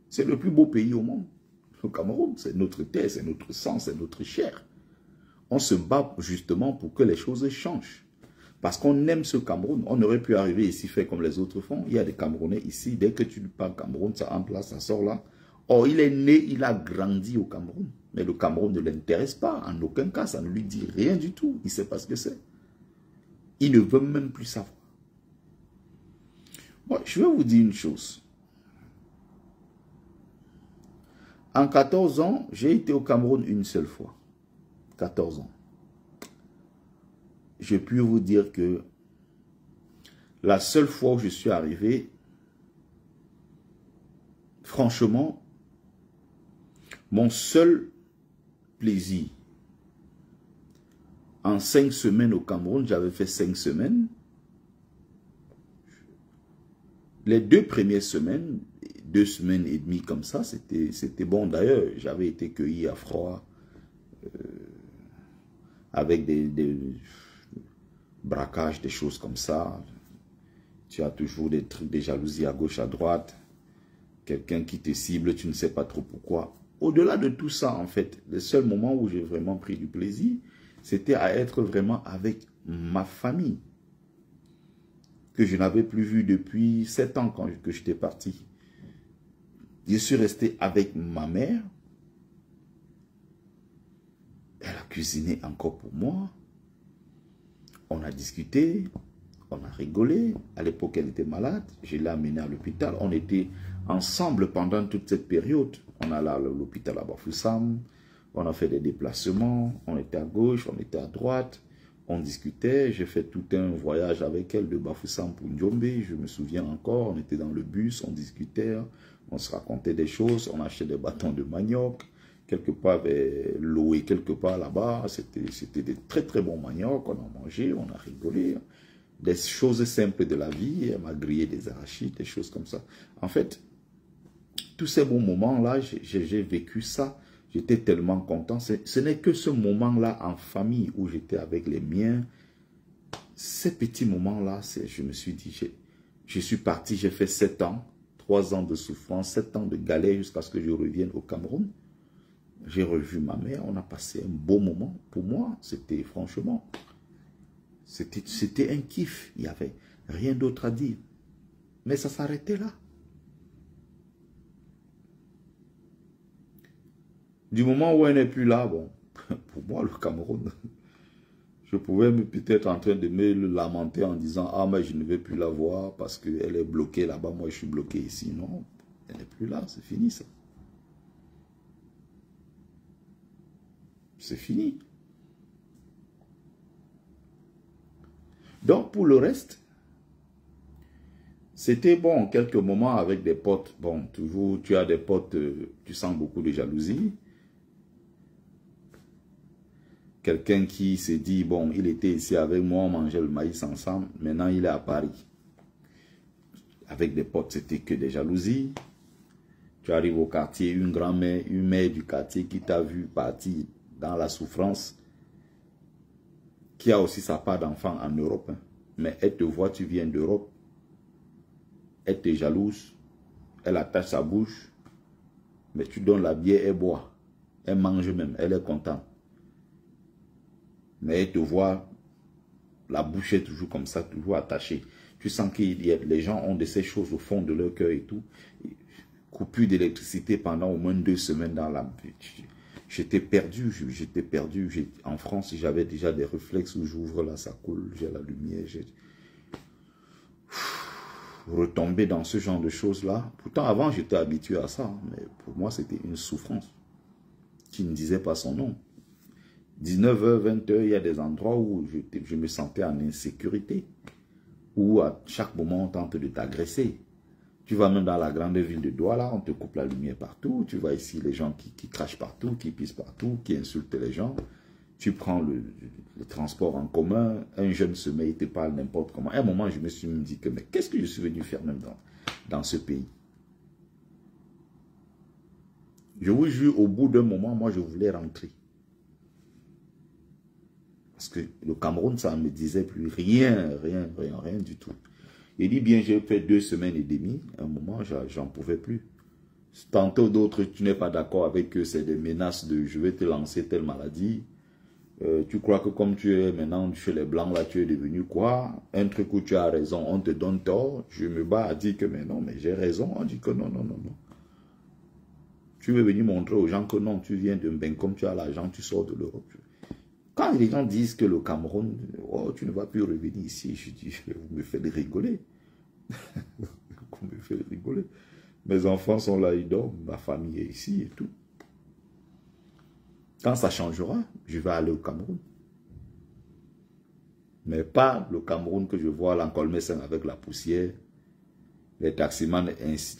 C'est le plus beau pays au monde. Le Cameroun, c'est notre terre, c'est notre sang, c'est notre chair. On se bat justement pour que les choses changent. Parce qu'on aime ce Cameroun. On aurait pu arriver ici, faire comme les autres font. Il y a des Camerounais ici. Dès que tu parles Cameroun, ça entre là, ça sort là. Or, il est né, il a grandi au Cameroun. Mais le Cameroun ne l'intéresse pas. En aucun cas, ça ne lui dit rien du tout. Il ne sait pas ce que c'est. Il ne veut même plus savoir. Bon, je vais vous dire une chose. En 14 ans, j'ai été au Cameroun une seule fois. 14 ans. Je puis vous dire que la seule fois où je suis arrivé, franchement, mon seul plaisir, en 5 semaines au Cameroun, j'avais fait 5 semaines. Les 2 premières semaines, 2 semaines et demie comme ça, c'était bon. D'ailleurs, j'avais été cueilli à froid, avec des braquages, des choses comme ça. Tu as toujours des trucs, des jalousies à gauche, à droite. Quelqu'un qui te cible, tu ne sais pas trop pourquoi. Au-delà de tout ça, en fait, le seul moment où j'ai vraiment pris du plaisir, c'était à être vraiment avec ma famille, que je n'avais plus vue depuis 7 ans que j'étais parti. Je suis resté avec ma mère. Elle a cuisiné encore pour moi. On a discuté, on a rigolé. À l'époque, elle était malade. Je l'ai amenée à l'hôpital. On était ensemble pendant toute cette période. On allait à l'hôpital à Bafoussam. On a fait des déplacements. On était à gauche, on était à droite. On discutait. J'ai fait tout un voyage avec elle de Bafoussam pour Ndiombe. Je me souviens encore. On était dans le bus, on discutait. On se racontait des choses. On achetait des bâtons de manioc. Quelque part, loué quelque part là-bas. C'était des très très bons manioc. On a mangé, on a rigolé. Des choses simples de la vie. Elle m'a grillé des arachides, des choses comme ça. En fait, tous ces bons moments-là, j'ai vécu ça J'étais tellement content. Ce n'est que ce moment-là en famille où j'étais avec les miens. Ces petits moments-là, je me suis dit, je suis parti, j'ai fait 7 ans, 3 ans de souffrance, 7 ans de galère jusqu'à ce que je revienne au Cameroun. J'ai revu ma mère, on a passé un beau moment. Pour moi, c'était franchement, c'était un kiff. Il n'y avait rien d'autre à dire. Mais ça s'arrêtait là. Du moment où elle n'est plus là, bon, pour moi, le Cameroun, je pouvais peut-être en train de me lamenter en disant « Ah, mais je ne vais plus la voir parce qu'elle est bloquée là-bas, moi je suis bloqué ici. » Non, elle n'est plus là, c'est fini ça. C'est fini. Donc, pour le reste, c'était bon, quelques moments avec des potes. Bon, toujours, tu as des potes, tu sens beaucoup de jalousie. Quelqu'un qui s'est dit, bon, il était ici avec moi, on mangeait le maïs ensemble. Maintenant, il est à Paris. Avec des potes, c'était que des jalousies. Tu arrives au quartier, une grand-mère, une mère du quartier qui t'a vu partir dans la souffrance, qui a aussi sa part d'enfant en Europe. Hein. Mais elle te voit, tu viens d'Europe. Elle te jalouse. Elle attache sa bouche. Mais tu donnes la bière, elle boit. Elle mange même, elle est contente. Mais elle te voit, la bouche est toujours comme ça, toujours attachée. Tu sens que les gens ont de ces choses au fond de leur cœur et tout. Coupure d'électricité pendant au moins 2 semaines dans la... J'étais perdu, En France, j'avais déjà des réflexes où j'ouvre là, ça coule, j'ai la lumière. Retomber dans ce genre de choses-là. Pourtant, avant, j'étais habitué à ça. Hein, mais pour moi, c'était une souffrance qui ne disait pas son nom. 19h, 20h, il y a des endroits où je me sentais en insécurité. Où à chaque moment, on tente de t'agresser. Tu vas même dans la grande ville de Douala, on te coupe la lumière partout. Tu vois ici les gens qui crachent partout, qui pissent partout, qui insultent les gens. Tu prends le transport en commun, un jeune se met, il te parle n'importe comment. À un moment, je me suis dit que, mais qu'est-ce que je suis venu faire même dans ce pays? Je vous jure, au bout d'un moment, moi, je voulais rentrer. Parce que le Cameroun, ça ne me disait plus rien du tout. Il dit bien, j'ai fait 2 semaines et demie. À un moment, j'en pouvais plus. Tantôt d'autres, tu n'es pas d'accord avec eux, c'est des menaces de je vais te lancer telle maladie. Tu crois que comme tu es maintenant chez les Blancs, là, tu es devenu quoi? Un truc où tu as raison, on te donne tort. Je me bats à dire que mais non, mais j'ai raison. On dit que non. Tu veux venir montrer aux gens que non, tu viens de ben, comme tu as l'argent, tu sors de l'Europe. Quand les gens disent que le Cameroun, oh, tu ne vas plus revenir ici, je dis, vous me faites rigoler. Vous me faites rigoler. Mes enfants sont là, ils dorment, ma famille est ici et tout. Quand ça changera, je vais aller au Cameroun. Mais pas le Cameroun que je vois là en Colmessin avec la poussière, les taximans,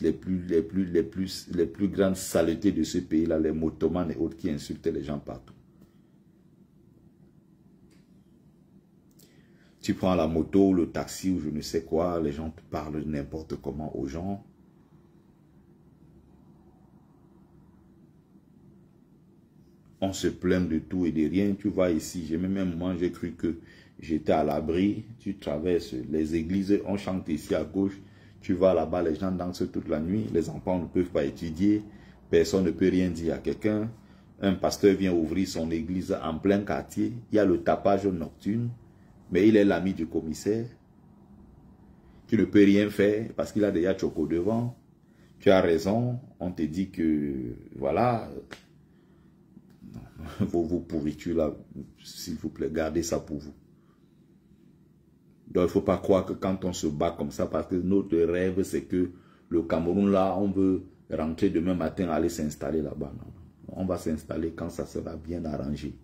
les plus grandes saletés de ce pays-là, les motomanes et autres qui insultaient les gens partout. Tu prends la moto, le taxi ou je ne sais quoi, les gens parlent n'importe comment aux gens. On se plaint de tout et de rien. Tu vois ici, j'ai même un moment, j'ai cru que j'étais à l'abri. Tu traverses les églises, on chante ici à gauche. Tu vas là-bas, les gens dansent toute la nuit. Les enfants ne peuvent pas étudier. Personne ne peut rien dire à quelqu'un. Un pasteur vient ouvrir son église en plein quartier. Il y a le tapage nocturne. Mais il est l'ami du commissaire. Tu ne peux rien faire parce qu'il a déjà Choco devant. Tu as raison. On te dit que, voilà... Vos pourritures là, s'il vous plaît, gardez ça pour vous. Donc il ne faut pas croire que quand on se bat comme ça, parce que notre rêve c'est que le Cameroun là, on veut rentrer demain matin, aller s'installer là-bas. On va s'installer quand ça sera bien arrangé.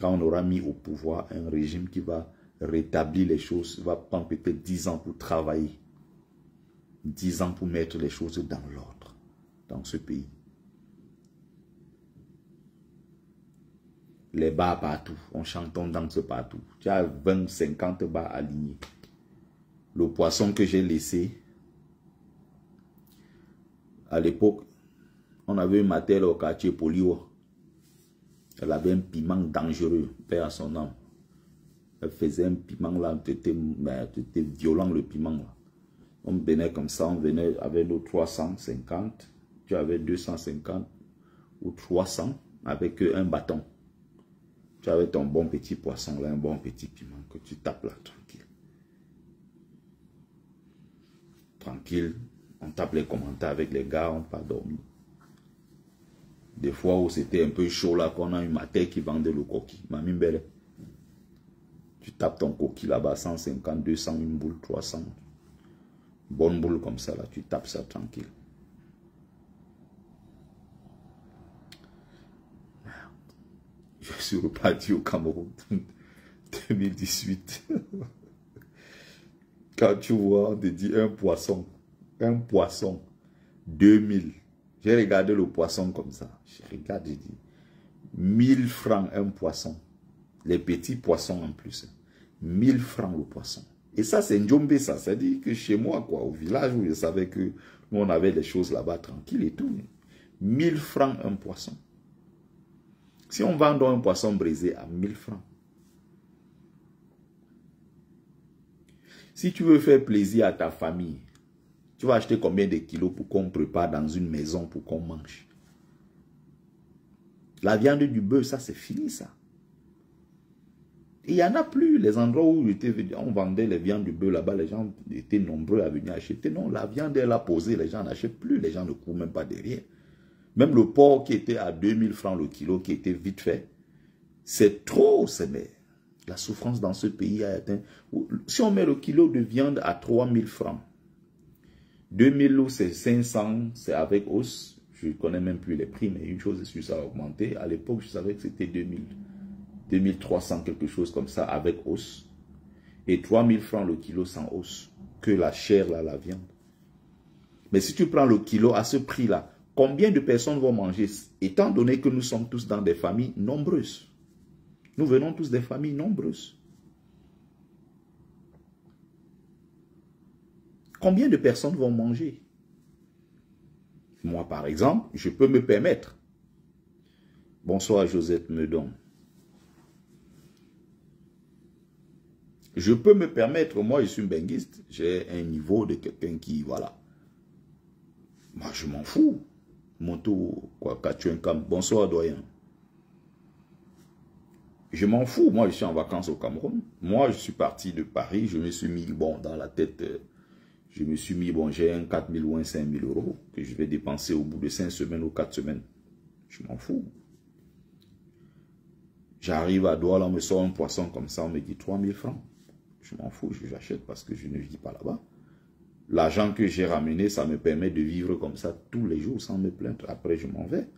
Quand on aura mis au pouvoir un régime qui va rétablir les choses, va prendre peut-être 10 ans pour travailler. 10 ans pour mettre les choses dans l'ordre, dans ce pays. Les bars partout, on chante, on danse partout. Tu as 20, 50 bars alignés. Le poisson que j'ai laissé, à l'époque, on avait un matel au quartier Polio. Elle avait un piment dangereux, père à son âme. Elle faisait un piment là, c'était violent le piment là. On venait comme ça, on venait avec nos 350, tu avais 250 ou 300 avec un bâton. Tu avais ton bon petit poisson là, un bon petit piment que tu tapes là, tranquille. Tranquille, on tape les commentaires avec les gars, on n'a pas dormi. Des fois où c'était un peu chaud là, qu'on a une mater qui vendait le coquille, mamie belle. Tu tapes ton coquille là-bas, 150, 200, une boule, 300. Bonne boule comme ça là, tu tapes ça tranquille. Je suis reparti au Cameroun 2018. Quand tu vois, on te dit un poisson, 2000. J'ai regardé le poisson comme ça. Je regarde, j'ai dit 1000 francs un poisson. Les petits poissons en plus. 1000 francs le poisson. Et ça, c'est Ndjombe, ça. Ça dit que chez moi, quoi, au village où je savais que nous, on avait des choses là-bas tranquilles et tout. 1000 francs un poisson. Si on vend donc un poisson brisé à 1000 francs. Si tu veux faire plaisir à ta famille, tu vas acheter combien de kilos pour qu'on prépare dans une maison pour qu'on mange? La viande du bœuf, ça c'est fini ça. Il n'y en a plus. Les endroits où on vendait les viandes du bœuf là-bas, les gens étaient nombreux à venir acheter. Non, la viande elle a posé, les gens n'achètent plus, les gens ne courent même pas derrière. Même le porc qui était à 2000 francs le kilo, qui était vite fait, c'est trop, mais la souffrance dans ce pays a atteint. Si on met le kilo de viande à 3000 francs, 2000 c'est 500, c'est avec os. Je ne connais même plus les prix, mais une chose est sûre, ça a augmenté. À l'époque, je savais que c'était 2000, 2300, quelque chose comme ça, avec os. Et 3000 francs le kilo sans os, que la chair, là, la viande. Mais si tu prends le kilo à ce prix-là, combien de personnes vont manger? Étant donné que nous sommes tous dans des familles nombreuses. Nous venons tous des familles nombreuses. Combien de personnes vont manger? Moi, par exemple, je peux me permettre. Bonsoir, Josette Meudon. Je peux me permettre, moi, je suis benguiste. J'ai un niveau de quelqu'un qui, voilà. Moi, je m'en fous. Monto, quoi, Kachuenkam. Bonsoir, doyen. Je m'en fous. Moi, je suis en vacances au Cameroun. Moi, je suis parti de Paris. Je me suis mis, bon, dans la tête... Je me suis mis, bon, j'ai un 4000 ou un 5000 euros que je vais dépenser au bout de 5 semaines ou 4 semaines. Je m'en fous. J'arrive à Douala, on me sort un poisson comme ça, on me dit 3000 francs. Je m'en fous, je l'achète parce que je ne vis pas là-bas. L'argent que j'ai ramené, ça me permet de vivre comme ça tous les jours sans me plaindre. Après, je m'en vais.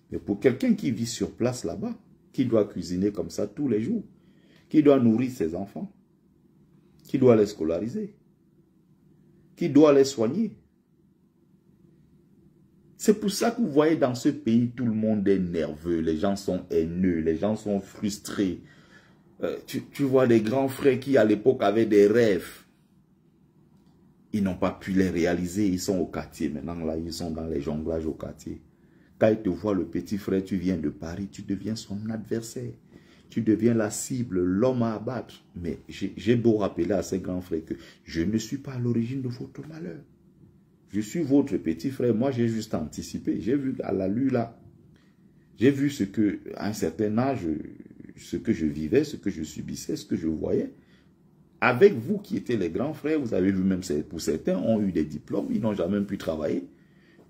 Mais pour quelqu'un qui vit sur place là-bas, qui doit cuisiner comme ça tous les jours, qui doit nourrir ses enfants, qui doit les scolariser, qui doit les soigner. C'est pour ça que vous voyez dans ce pays, tout le monde est nerveux, les gens sont haineux, les gens sont frustrés. Tu vois des grands frères qui à l'époque avaient des rêves. Ils n'ont pas pu les réaliser, ils sont au quartier. Maintenant là, ils sont dans les jonglages au quartier. Quand ils te voient le petit frère, tu viens de Paris, tu deviens son adversaire. Tu deviens la cible, l'homme à abattre. Mais j'ai beau rappeler à ces grands frères que je ne suis pas à l'origine de votre malheur. Je suis votre petit frère. Moi, j'ai juste anticipé. J'ai vu à la lue là. J'ai vu ce que, à un certain âge, ce que je vivais, ce que je subissais, ce que je voyais. Avec vous qui étiez les grands frères, vous avez vu même pour certains, ont eu des diplômes, ils n'ont jamais pu travailler.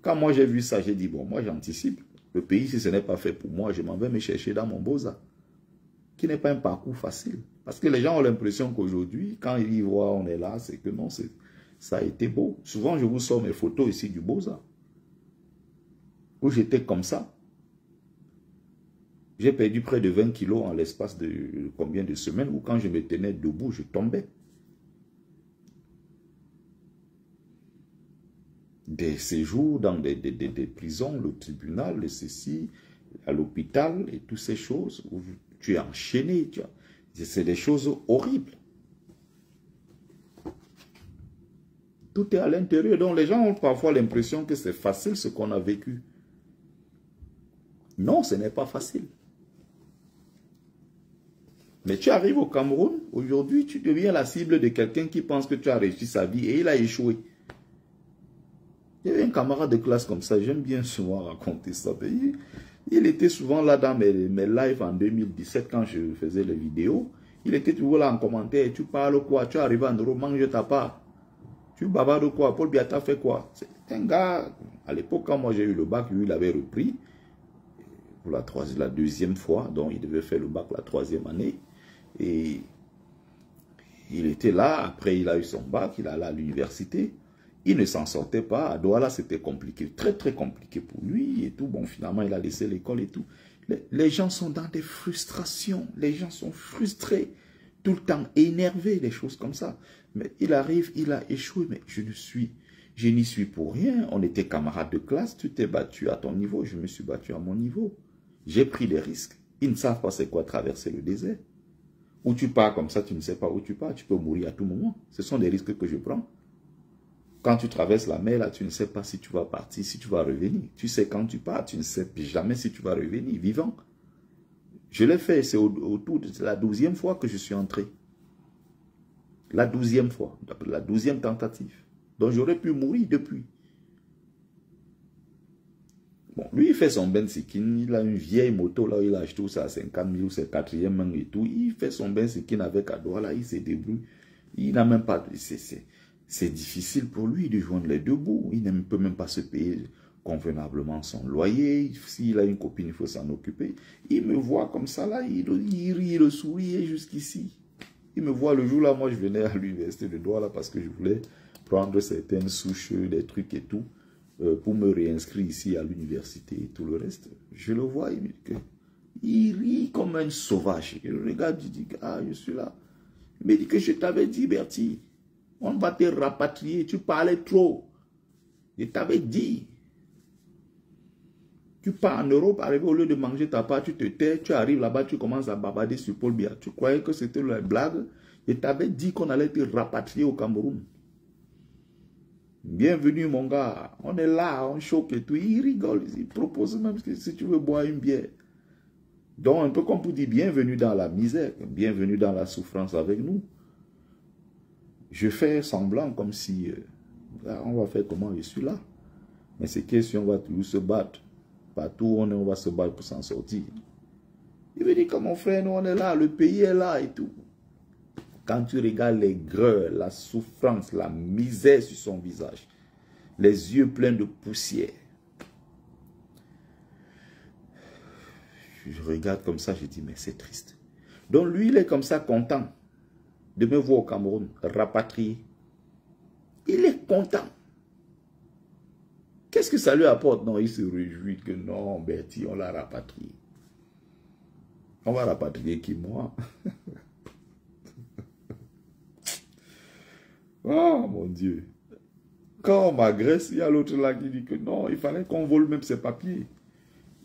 Quand moi j'ai vu ça, j'ai dit, bon, moi j'anticipe. Le pays, si ce n'est pas fait pour moi, je m'en vais me chercher dans mon Beaux-Arts. Qui n'est pas un parcours facile. Parce que les gens ont l'impression qu'aujourd'hui, quand ils voient on est là, c'est que non, ça a été beau. Souvent, je vous sors mes photos ici du Beaux-Arts. Où j'étais comme ça. J'ai perdu près de 20 kilos en l'espace de combien de semaines, où quand je me tenais debout, je tombais. Des séjours dans des prisons, le tribunal, le ceci, à l'hôpital et toutes ces choses où tu es enchaîné. C'est des choses horribles. Tout est à l'intérieur. Donc les gens ont parfois l'impression que c'est facile ce qu'on a vécu. Non, ce n'est pas facile. Mais tu arrives au Cameroun, aujourd'hui, tu deviens la cible de quelqu'un qui pense que tu as réussi sa vie et il a échoué. Il y avait un camarade de classe comme ça, j'aime bien souvent raconter ça. Il était souvent là dans mes lives en 2017 quand je faisais les vidéos. Il était toujours là en commentaire. Tu parles quoi? Tu arrives en Europe, mange ta part. Tu bavardes quoi? Paul Biata fait quoi? C'est un gars, à l'époque quand moi j'ai eu le bac, lui il avait repris pour la deuxième fois. Donc il devait faire le bac la troisième année. Et il était là, après il a eu son bac, il allait à l'université. Il ne s'en sortait pas. À Douala, c'était compliqué, très très compliqué pour lui et tout. Bon, finalement, il a laissé l'école et tout. Les gens sont dans des frustrations. Les gens sont frustrés, tout le temps énervés, des choses comme ça. Mais il arrive, il a échoué. Mais je n'y suis pour rien. On était camarades de classe. Tu t'es battu à ton niveau. Je me suis battu à mon niveau. J'ai pris des risques. Ils ne savent pas c'est quoi traverser le désert. Où tu pars comme ça, tu ne sais pas où tu pars. Tu peux mourir à tout moment. Ce sont des risques que je prends. Quand tu traverses la mer, là, tu ne sais pas si tu vas partir, si tu vas revenir. Tu sais quand tu pars, tu ne sais jamais si tu vas revenir vivant. Je l'ai fait, c'est autour de la 12e fois que je suis entré. La 12e fois, la 12e tentative. Donc j'aurais pu mourir depuis. Bon, lui, il fait son bensikin, il a une vieille moto, là, il a acheté ça à 50 000, c'est 4e main et tout. Il fait son bensikin avec Adoua, là, il se débrouille. Il n'a même pas... C'est difficile pour lui de joindre les deux bouts. Il ne peut même pas se payer convenablement son loyer. S'il a une copine, il faut s'en occuper. Il me voit comme ça, là, il rit, il sourit jusqu'ici. Il me voit le jour là, moi je venais à l'université de Douala parce que je voulais prendre certaines souches, des trucs et tout, pour me réinscrire ici à l'université et tout le reste. Je le vois, il rit comme un sauvage. Je le regarde, je dis, ah, je suis là. Il me dit que je t'avais dit, Bertie. On va te rapatrier, tu parlais trop. Je t'avais dit. Tu pars en Europe, arrivé au lieu de manger ta part, tu te tais, tu arrives là-bas, tu commences à bavarder sur Paul Biya. Tu croyais que c'était la blague? Je t'avais dit qu'on allait te rapatrier au Cameroun. Bienvenue mon gars, on est là, on choque et tout. Il rigole, il propose même que si tu veux boire une bière. Donc un peu comme pour dire bienvenue dans la misère, bienvenue dans la souffrance avec nous. Je fais semblant comme si, on va faire comment je suis là. Mais c'est question, on va toujours se battre. Partout où on va se battre pour s'en sortir. Il me dit que mon frère, nous on est là, le pays est là et tout. Quand tu regardes les greurs, la souffrance, la misère sur son visage, les yeux pleins de poussière. Je regarde comme ça, je dis, mais c'est triste. Donc lui, il est comme ça content de me voir au Cameroun, rapatrié. Il est content. Qu'est-ce que ça lui apporte? Non, il se réjouit que non, Bertie, on l'a rapatrié. On va rapatrier qui, moi? Oh, mon Dieu. Quand on m'agresse, il y a l'autre là qui dit que non, il fallait qu'on vole même ses papiers.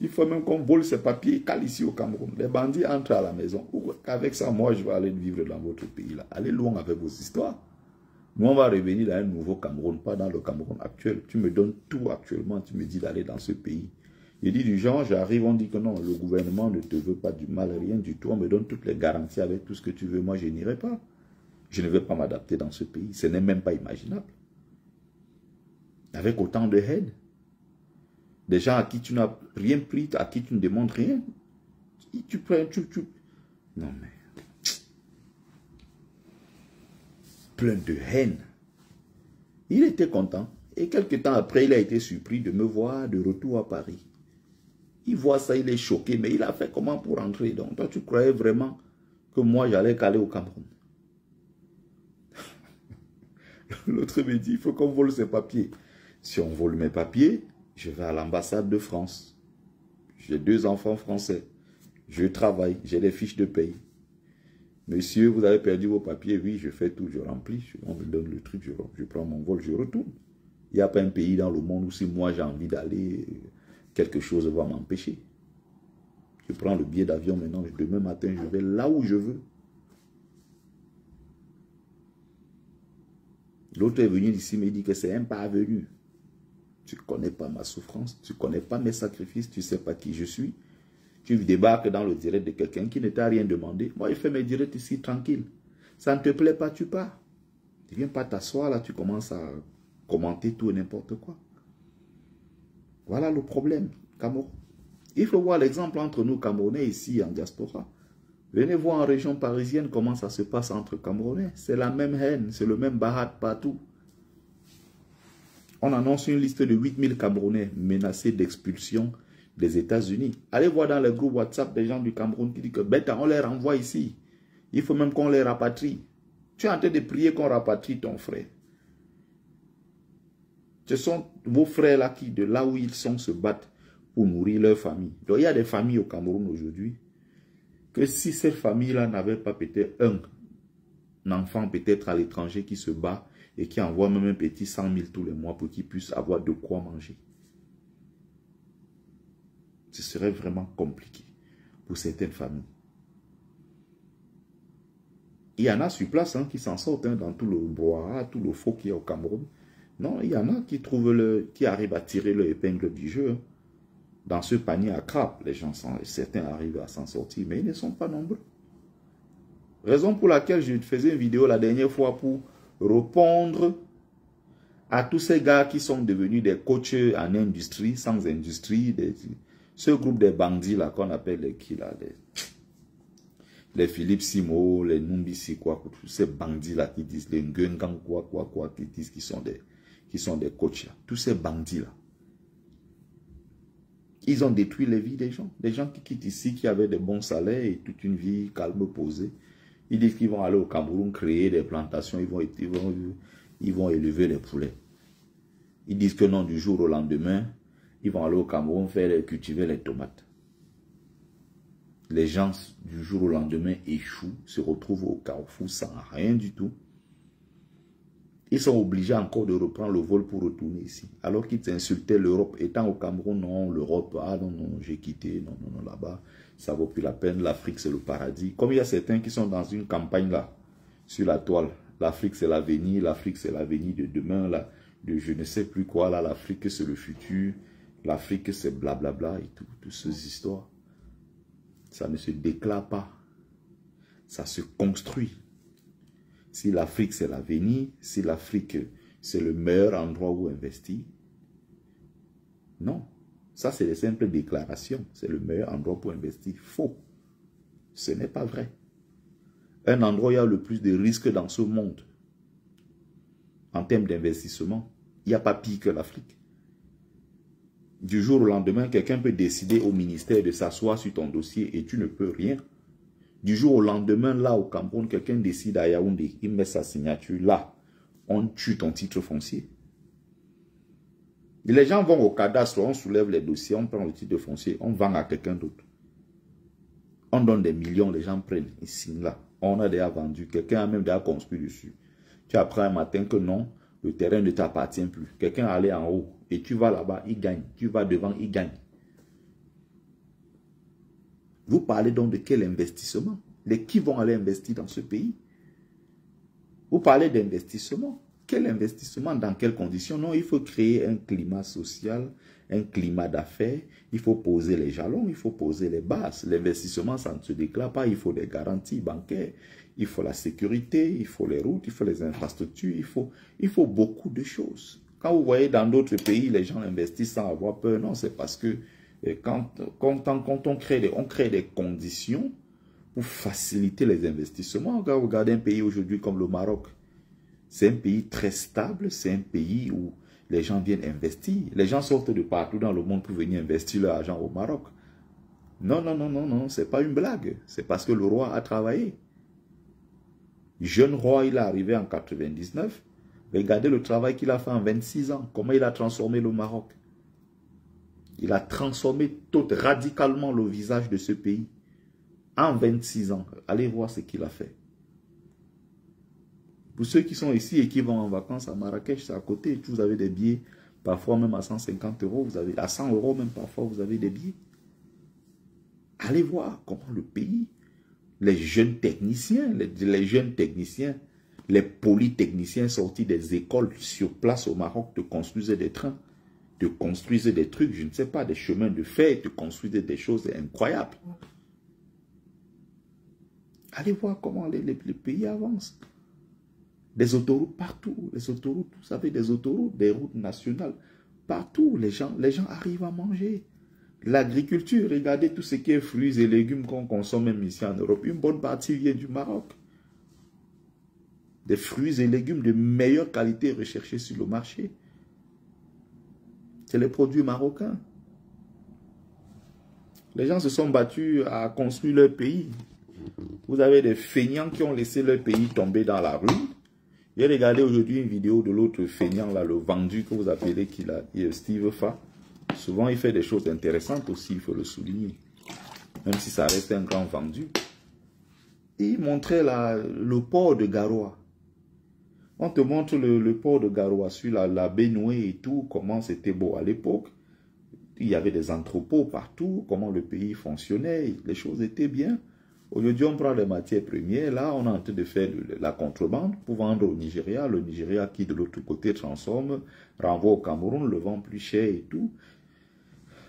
Il faut même qu'on vole ses papiers, cal ici au Cameroun. Les bandits entrent à la maison. Avec ça, moi, je vais aller vivre dans votre pays là. Allez loin avec vos histoires. Nous, on va revenir dans un nouveau Cameroun, pas dans le Cameroun actuel. Tu me donnes tout actuellement, tu me dis d'aller dans ce pays. Il dit du genre, j'arrive, on dit que non, le gouvernement ne te veut pas du mal, rien du tout. On me donne toutes les garanties avec tout ce que tu veux. Moi, je n'irai pas. Je ne vais pas m'adapter dans ce pays. Ce n'est même pas imaginable. Avec autant de haine. Des gens à qui tu n'as rien pris, à qui tu ne demandes rien. Tu prends, Non mais... Plein de haine. Il était content. Et quelques temps après, il a été surpris de me voir de retour à Paris. Il voit ça, il est choqué. Mais il a fait comment pour rentrer? Donc toi, tu croyais vraiment que moi, j'allais caler au Cameroun? L'autre me dit, il faut qu'on vole ses papiers. Si on vole mes papiers, je vais à l'ambassade de France. J'ai 2 enfants français. Je travaille, j'ai des fiches de paye. Monsieur, vous avez perdu vos papiers? Oui, je fais tout, je remplis. On me donne le truc, je prends mon vol, je retourne. Il n'y a pas un pays dans le monde où si moi j'ai envie d'aller, quelque chose va m'empêcher. Je prends le billet d'avion maintenant, demain matin, je vais là où je veux. L'autre est venu ici, me dit que c'est un parvenu. Tu ne connais pas ma souffrance, tu ne connais pas mes sacrifices, tu ne sais pas qui je suis. Tu débarques dans le direct de quelqu'un qui ne t'a rien demandé. Moi, je fais mes directs ici tranquille. Ça ne te plaît pas, tu pars. Tu ne viens pas t'asseoir là, tu commences à commenter tout et n'importe quoi. Voilà le problème, Cameroun. Il faut voir l'exemple entre nous, Camerounais, ici en diaspora. Venez voir en région parisienne comment ça se passe entre Camerounais. C'est la même haine, c'est le même barat partout. On annonce une liste de 8000 Camerounais menacés d'expulsion des États-Unis. Allez voir dans les groupes WhatsApp des gens du Cameroun qui disent que bêta, on les renvoie ici. Il faut même qu'on les rapatrie. Tu es en train de prier qu'on rapatrie ton frère. Ce sont vos frères là qui, de là où ils sont, se battent pour nourrir leur famille. Donc il y a des familles au Cameroun aujourd'hui que si cette famille-là n'avait pas peut-être un enfant peut-être à l'étranger qui se bat et qui envoie même un petit 100 000 tous les mois pour qu'il puisse avoir de quoi manger. Ce serait vraiment compliqué pour certaines familles. Il y en a sur place qui s'en sortent dans tout le brouhaha, tout le faux qu'il y a au Cameroun. Non, il y en a qui qui arrivent à tirer leur épingle du jeu. Dans ce panier à crabe, certains arrivent à s'en sortir, mais ils ne sont pas nombreux. Raison pour laquelle je faisais une vidéo la dernière fois pour répondre à tous ces gars qui sont devenus des coachs en industrie, sans industrie, ce groupe des bandits là qu'on appelle les Philippe Simo, les Numbisi, quoi, tous ces bandits là qui disent, les Ngengang, quoi, qui disent qu'ils sont des coachs là. Tous ces bandits là. Ils ont détruit les vies des gens qui quittent ici, qui avaient des bons salaires et toute une vie calme, posée. Ils disent qu'ils vont aller au Cameroun créer des plantations, ils vont élever les poulets. Ils disent que non, du jour au lendemain, ils vont aller au Cameroun cultiver les tomates. Les gens, du jour au lendemain, échouent, se retrouvent au carrefour sans rien du tout. Ils sont obligés encore de reprendre le vol pour retourner ici. Alors qu'ils insultaient l'Europe. Étant au Cameroun, non, l'Europe, ah non, j'ai quitté, non, là-bas, ça vaut plus la peine. L'Afrique, c'est le paradis. Comme il y a certains qui sont dans une campagne là, sur la toile. L'Afrique, c'est l'avenir, l'Afrique, c'est l'avenir de demain, là, de je ne sais plus quoi, là, l'Afrique, c'est le futur. L'Afrique, c'est blablabla et tout, toutes ces histoires. Ça ne se déclare pas. Ça se construit. Si l'Afrique, c'est l'avenir, si l'Afrique, c'est le meilleur endroit où investir, non. Ça, c'est des simples déclarations. C'est le meilleur endroit pour investir. Faux. Ce n'est pas vrai. Un endroit où il y a le plus de risques dans ce monde, en termes d'investissement, il n'y a pas pire que l'Afrique. Du jour au lendemain, quelqu'un peut décider au ministère de s'asseoir sur ton dossier et tu ne peux rien. Du jour au lendemain, là au Cameroun, quelqu'un décide à Yaoundé, il met sa signature là, on tue ton titre foncier. Et les gens vont au cadastre, on soulève les dossiers, on prend le titre foncier, on vend à quelqu'un d'autre. On donne des millions, les gens prennent, ils signent là. On a déjà vendu, quelqu'un a même déjà construit dessus. Tu apprends un matin que non, le terrain ne t'appartient plus. Quelqu'un allait en haut et tu vas là-bas, il gagne. Tu vas devant, il gagne. Vous parlez donc de quel investissement? Les qui vont aller investir dans ce pays? Vous parlez d'investissement. Quel investissement? Dans quelles conditions? Non, il faut créer un climat social, un climat d'affaires. Il faut poser les jalons, il faut poser les bases. L'investissement, ça ne se déclare pas. Il faut des garanties bancaires, il faut la sécurité, il faut les routes, il faut les infrastructures, il faut beaucoup de choses. Quand vous voyez dans d'autres pays, les gens investissent sans avoir peur, non, c'est parce que quand on crée des conditions pour faciliter les investissements. Regardez un pays aujourd'hui comme le Maroc. C'est un pays très stable, c'est un pays où les gens viennent investir. Les gens sortent de partout dans le monde pour venir investir leur argent au Maroc. Non, non, non, non, non, c'est pas une blague. C'est parce que le roi a travaillé. Le jeune roi, il est arrivé en 99. Regardez le travail qu'il a fait en 26 ans. Comment il a transformé le Maroc. Il a transformé radicalement le visage de ce pays. En 26 ans. Allez voir ce qu'il a fait. Pour ceux qui sont ici et qui vont en vacances à Marrakech, c'est à côté. Vous avez des billets, parfois même à 150 €. Vous avez, à 100 € même parfois, vous avez des billets. Allez voir comment le pays, les jeunes techniciens, les polytechniciens sortis des écoles sur place au Maroc te construisaient des trains. te construisent des trucs, je ne sais pas, des chemins de fer, ils te construisent des choses incroyables. Allez voir comment les pays avancent. Des autoroutes partout, les autoroutes, vous savez, des autoroutes, des routes nationales, partout, les gens arrivent à manger. L'agriculture, regardez tout ce qui est fruits et légumes qu'on consomme même ici en Europe, une bonne partie vient du Maroc. Des fruits et légumes de meilleure qualité recherchés sur le marché. C'est les produits marocains. Les gens se sont battus à construire leur pays. Vous avez des feignants qui ont laissé leur pays tomber dans la rue. J'ai regardé aujourd'hui une vidéo de l'autre feignant, là, le vendu que vous appelez, qu'il a, Steve Fa. Souvent, il fait des choses intéressantes aussi, il faut le souligner. Même si ça reste un grand vendu. Et il montrait le port de Garoua. On te montre le port de Garoua sur la baignoire et tout, comment c'était beau à l'époque. Il y avait des entrepôts partout, comment le pays fonctionnait, les choses étaient bien. Aujourd'hui, on prend les matières premières. Là, on est en train de faire la contrebande pour vendre au Nigeria. Le Nigeria qui, de l'autre côté, transforme, renvoie au Cameroun, le vend plus cher et tout.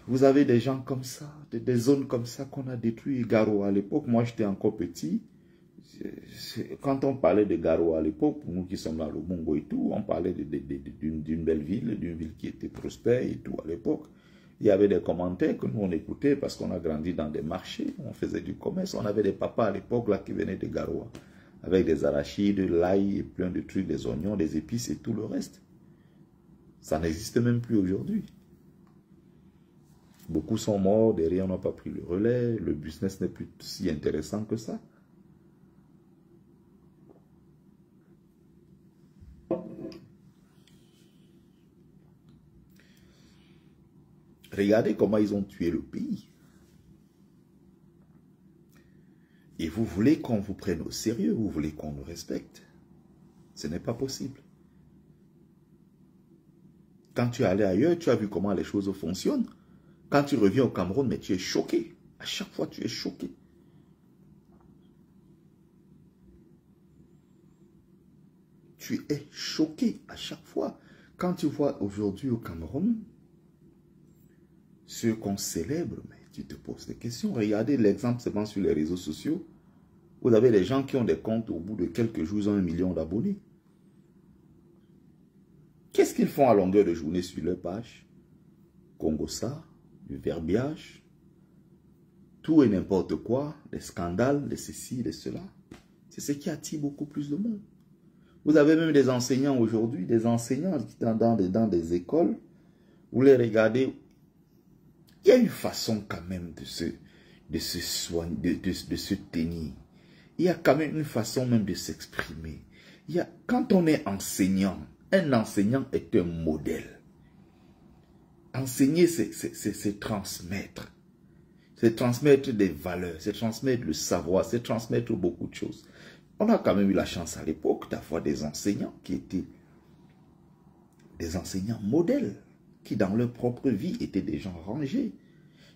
Vous avez des gens comme ça, des zones comme ça qu'on a détruites. Garoua, à l'époque, moi, j'étais encore petit. Quand on parlait de Garoua à l'époque, pour nous qui sommes dans le Bongo et tout, on parlait d'une belle ville, d'une ville qui était prospère et tout à l'époque. Il y avait des commentaires que nous on écoutait parce qu'on a grandi dans des marchés, on faisait du commerce. On avait des papas à l'époque là qui venaient de Garoua avec des arachides, l'ail et plein de trucs, des oignons, des épices et tout le reste. Ça n'existe même plus aujourd'hui. Beaucoup sont morts, derrière n'ont pas pris le relais, le business n'est plus si intéressant que ça. Regardez comment ils ont tué le pays. Et vous voulez qu'on vous prenne au sérieux, vous voulez qu'on nous respecte. Ce n'est pas possible. Quand tu es allé ailleurs, tu as vu comment les choses fonctionnent. Quand tu reviens au Cameroun, mais tu es choqué. À chaque fois, tu es choqué. Tu es choqué à chaque fois. Quand tu vois aujourd'hui au Cameroun, ce qu'on célèbre, mais tu te poses des questions. Regardez l'exemple seulement sur les réseaux sociaux. Vous avez des gens qui ont des comptes, au bout de quelques jours, ils ont 1 million d'abonnés. Qu'est-ce qu'ils font à longueur de journée sur leur page? Congossa, du verbiage, tout et n'importe quoi, des scandales, de ceci, de cela. C'est ce qui attire beaucoup plus de monde. Vous avez même des enseignants aujourd'hui, des enseignants dans des écoles, vous les regardez. Il y a une façon quand même de se soigner, de se tenir. Il y a quand même une façon même de s'exprimer. Quand on est enseignant, un enseignant est un modèle. Enseigner, c'est transmettre. C'est transmettre des valeurs, c'est transmettre le savoir, c'est transmettre beaucoup de choses. On a quand même eu la chance à l'époque d'avoir des enseignants qui étaient des enseignants modèles, qui dans leur propre vie étaient des gens rangés,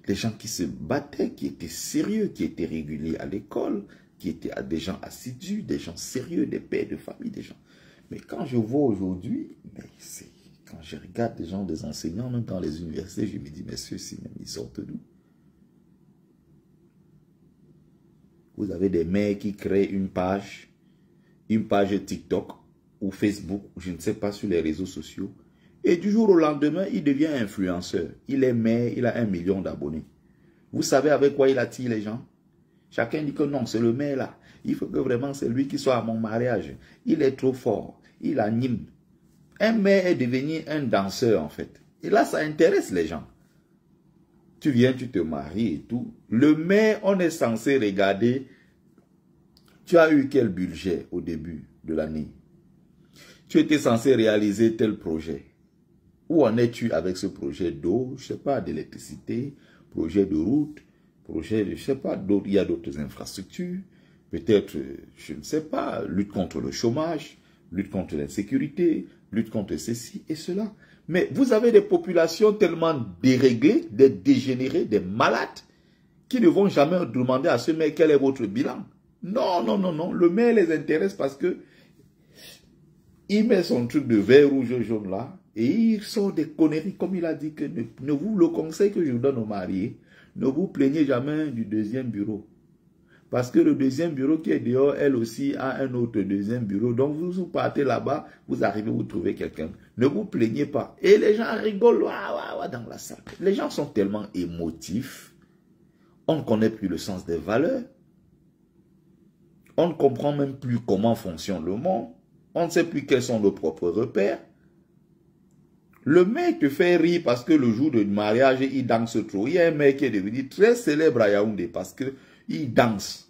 des gens qui se battaient, qui étaient sérieux, qui étaient réguliers à l'école, qui étaient des gens assidus, des gens sérieux, des pères de famille, des gens. Mais quand je vois aujourd'hui, quand je regarde des gens, des enseignants, même dans les universités, je me dis, mais ceux-ci, même, ils sortent d'où? Vous avez des mecs qui créent une page TikTok ou Facebook, je ne sais pas, sur les réseaux sociaux. Et du jour au lendemain, il devient influenceur. Il est maire, il a 1 million d'abonnés. Vous savez avec quoi il attire les gens? Chacun dit que non, c'est le maire là. Il faut que vraiment c'est lui qui soit à mon mariage. Il est trop fort. Il anime. Un maire est devenu un danseur en fait. Et là, ça intéresse les gens. Tu viens, tu te maries et tout. Le maire, on est censé regarder. Tu as eu quel budget au début de l'année? Tu étais censé réaliser tel projet. Où en es-tu avec ce projet d'eau, je ne sais pas, d'électricité, projet de route, projet de, je ne sais pas, il y a d'autres infrastructures, peut-être, je ne sais pas, lutte contre le chômage, lutte contre l'insécurité, lutte contre ceci et cela. Mais vous avez des populations tellement déréglées, des dégénérés, des malades, qui ne vont jamais demander à ce maire quel est votre bilan. Non, non, non, non, le maire les intéresse parce que il met son truc de vert, rouge, jaune là, Et il sort des conneries, comme il a dit que le conseil que je vous donne aux mariés, ne vous plaignez jamais du deuxième bureau. Parce que le deuxième bureau qui est dehors, elle aussi a un autre deuxième bureau. Donc vous partez là-bas, vous arrivez, vous trouvez quelqu'un. Ne vous plaignez pas. Et les gens rigolent dans la salle. Les gens sont tellement émotifs. On ne connaît plus le sens des valeurs. On ne comprend même plus comment fonctionne le monde. On ne sait plus quels sont nos propres repères. Le mec te fait rire parce que le jour du mariage, il danse trop. Il y a un mec qui est devenu très célèbre à Yaoundé parce qu'il danse.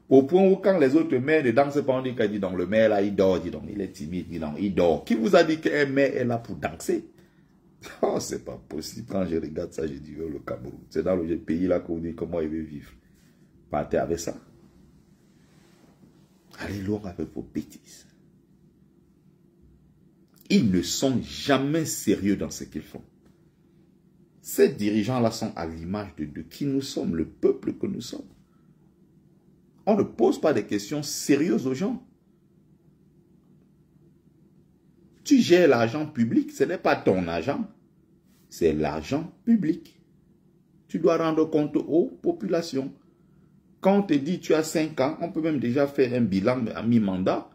Au point où quand les autres mères ne dansent pas, on dit qu'il dit donc le maire là, il dort, dit donc il est timide, dit donc il dort. Qui vous a dit qu'un maire est là pour danser? Oh, c'est pas possible. Quand je regarde ça, je dis oh, le Cameroun. C'est dans le pays là qu'on dit comment il veut vivre. Partez avec ça. Allez loin avec vos bêtises. Ils ne sont jamais sérieux dans ce qu'ils font. Ces dirigeants-là sont à l'image de qui nous sommes, le peuple que nous sommes. On ne pose pas des questions sérieuses aux gens. Tu gères l'argent public, ce n'est pas ton argent, c'est l'argent public. Tu dois rendre compte aux populations. Quand on te dit tu as 5 ans, on peut même déjà faire un bilan à mi-mandat.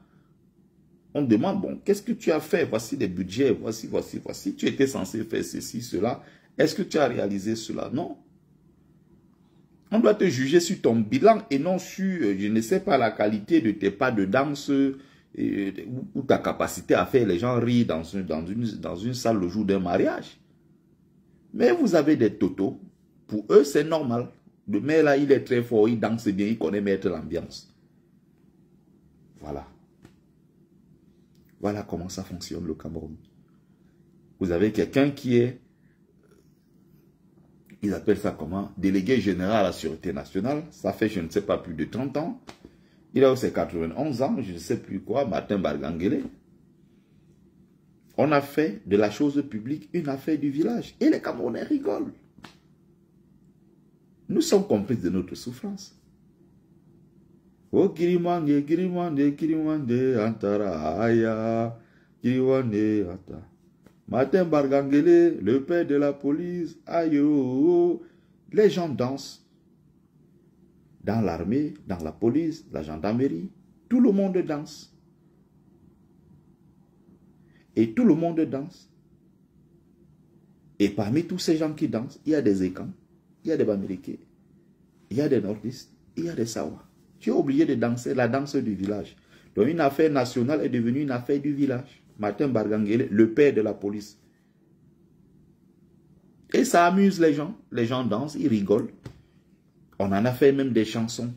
On demande, bon, qu'est-ce que tu as fait? Voici des budgets, voici. Tu étais censé faire ceci, cela. Est-ce que tu as réalisé cela? Non. On doit te juger sur ton bilan et non sur, je ne sais pas, la qualité de tes pas de danse ou ta capacité à faire les gens rire dans une salle le jour d'un mariage. Mais vous avez des totos. Pour eux, c'est normal. Le mec là, il est très fort, il danse bien, il connaît mettre l'ambiance. Voilà. Voilà comment ça fonctionne le Cameroun. Vous avez quelqu'un qui est, ils appellent ça comment? Délégué général à la Sûreté nationale. Ça fait, je ne sais pas, plus de 30 ans. Il a aussi 91 ans, je ne sais plus quoi, Martin Barganguele. On a fait de la chose publique une affaire du village. Et les Camerounais rigolent. Nous sommes complices de notre souffrance. Oh, Kirimande, Kirimande, Kirimande, Antara, Aya, Kirimande, Ata. Martin Barganguele, le père de la police, aïe, oh, les gens dansent. Dans l'armée, dans la police, la gendarmerie, tout le monde danse. Et tout le monde danse. Et parmi tous ces gens qui dansent, il y a des Écans, il y a des Bamileke, il y a des Nordistes, il y a des Sawa. Tu es obligé de danser la danse du village. Donc une affaire nationale est devenue une affaire du village. Martin Barganguele, le père de la police. Et ça amuse les gens dansent, ils rigolent. On en a fait même des chansons.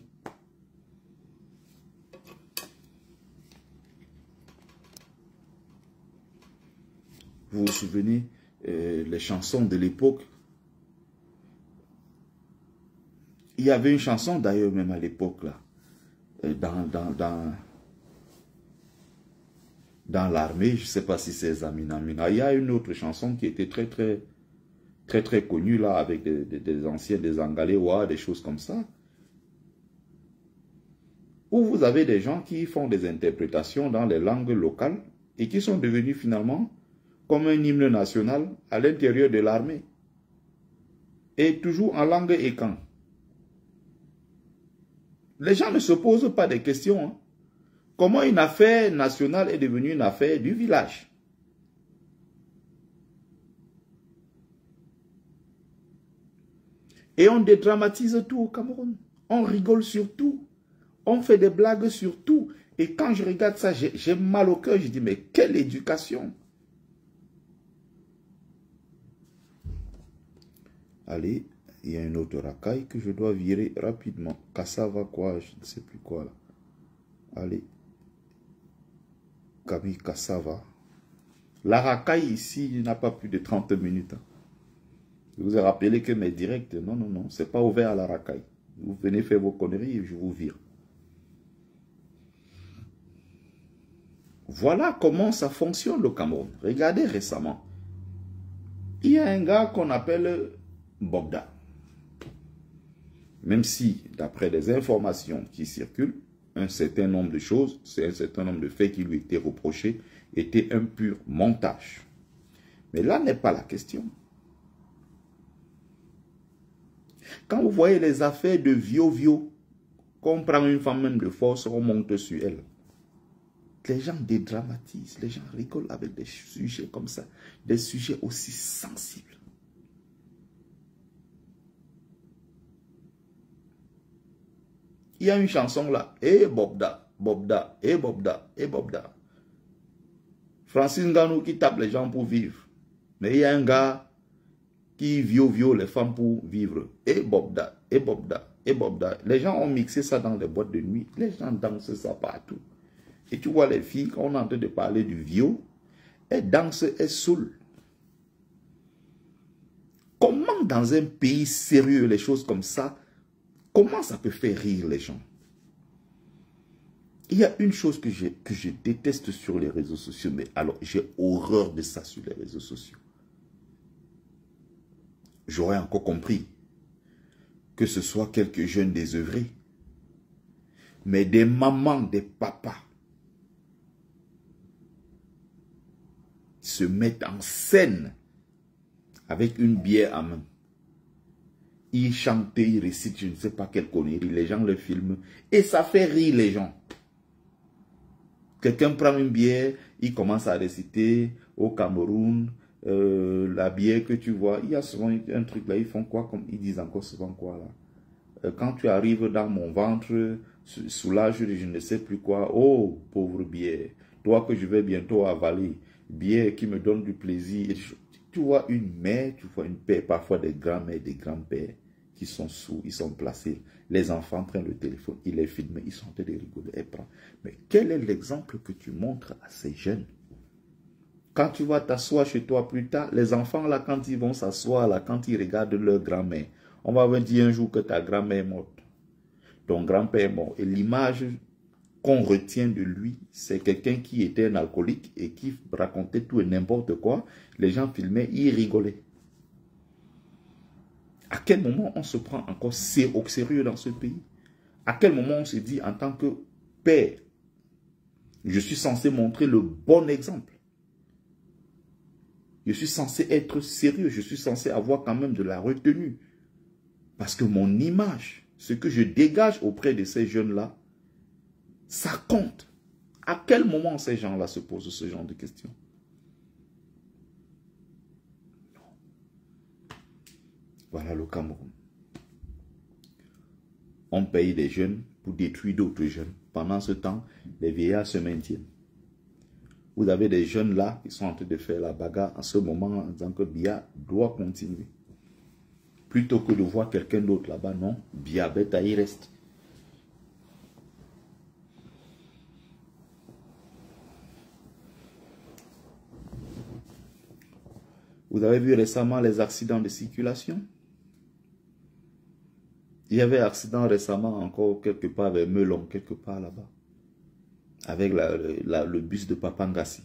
Vous vous souvenez, les chansons de l'époque. Il y avait une chanson d'ailleurs même à l'époque là. Dans l'armée, je ne sais pas si c'est Zamina Mina. Il y a une autre chanson qui était très connue là, avec des anciens, des Angalewa, des choses comme ça. Où vous avez des gens qui font des interprétations dans les langues locales et qui sont devenus finalement comme un hymne national à l'intérieur de l'armée. Et toujours en langue écan. Les gens ne se posent pas des questions. Hein. Comment une affaire nationale est devenue une affaire du village? Et on dédramatise tout au Cameroun. On rigole sur tout. On fait des blagues sur tout. Et quand je regarde ça, j'ai mal au cœur. Je dis, mais quelle éducation! Allez, il y a une autre racaille que je dois virer rapidement. Cassava quoi, je ne sais plus quoi là. Allez. Camille Cassava. La racaille ici n'a pas plus de 30 minutes. Je vous ai rappelé que mes directs, non, c'est pas ouvert à la racaille. Vous venez faire vos conneries et je vous vire. Voilà comment ça fonctionne le Cameroun. Regardez récemment. Il y a un gars qu'on appelle Bogda. Même si, d'après des informations qui circulent, un certain nombre de faits qui lui étaient reprochés, étaient un pur montage. Mais là n'est pas la question. Quand vous voyez les affaires de viol, qu'on prend une femme même de force, on monte sur elle. Les gens dédramatisent, les gens rigolent avec des sujets comme ça, des sujets aussi sensibles. Il y a une chanson là, eh Bobda, Bobda, eh Bobda, eh Bobda. Francis Ngannou qui tape les gens pour vivre. Mais il y a un gars qui viole les femmes pour vivre. Eh Bobda, eh Bobda, eh Bobda. Les gens ont mixé ça dans les boîtes de nuit. Les gens dansent ça partout. Et tu vois les filles, quand on est en train de parler du viol, elles dansent, elles saoulent. Comment dans un pays sérieux, les choses comme ça, comment ça peut faire rire les gens? Il y a une chose que je déteste sur les réseaux sociaux, mais alors j'ai horreur de ça sur les réseaux sociaux. J'aurais encore compris que ce soit quelques jeunes désœuvrés, mais des mamans, des papas se mettent en scène avec une bière à main. Ils chantent, ils récitent, je ne sais pas quelle connerie, les gens le filment et ça fait rire les gens. Quelqu'un prend une bière, il commence à réciter au Cameroun, la bière que tu vois, il y a souvent un truc là, ils font quoi, comme ils disent encore souvent quoi là. Quand tu arrives dans mon ventre, soulage, je ne sais plus quoi, oh pauvre bière, toi que je vais bientôt avaler, bière qui me donne du plaisir. Tu vois une mère, tu vois une père, parfois des grands-mères, des grands-pères qui sont sous, ils sont placés. Les enfants prennent le téléphone, ils les filment, ils sont en train de rigoler. Mais quel est l'exemple que tu montres à ces jeunes? Quand tu vas t'asseoir chez toi plus tard, les enfants là, quand ils vont s'asseoir là, quand ils regardent leur grand-mère, on va dire un jour que ta grand-mère est morte, ton grand-père est mort. Et l'image qu'on retient de lui, c'est quelqu'un qui était un alcoolique et qui racontait tout et n'importe quoi. Les gens filmaient, ils rigolaient. À quel moment on se prend encore au sérieux dans ce pays? À quel moment on se dit en tant que père, je suis censé montrer le bon exemple? Je suis censé être sérieux, je suis censé avoir quand même de la retenue. Parce que mon image, ce que je dégage auprès de ces jeunes-là, ça compte. À quel moment ces gens-là se posent ce genre de questions? Voilà le Cameroun. On paye des jeunes pour détruire d'autres jeunes. Pendant ce temps, les vieillards se maintiennent. Vous avez des jeunes là qui sont en train de faire la bagarre en ce moment en disant que Biya doit continuer. Plutôt que de voir quelqu'un d'autre là-bas, non, Biya Beta, il reste. Vous avez vu récemment les accidents de circulation? Il y avait un accident récemment encore quelque part vers Melon, quelque part là-bas. Avec le bus de Papangassi.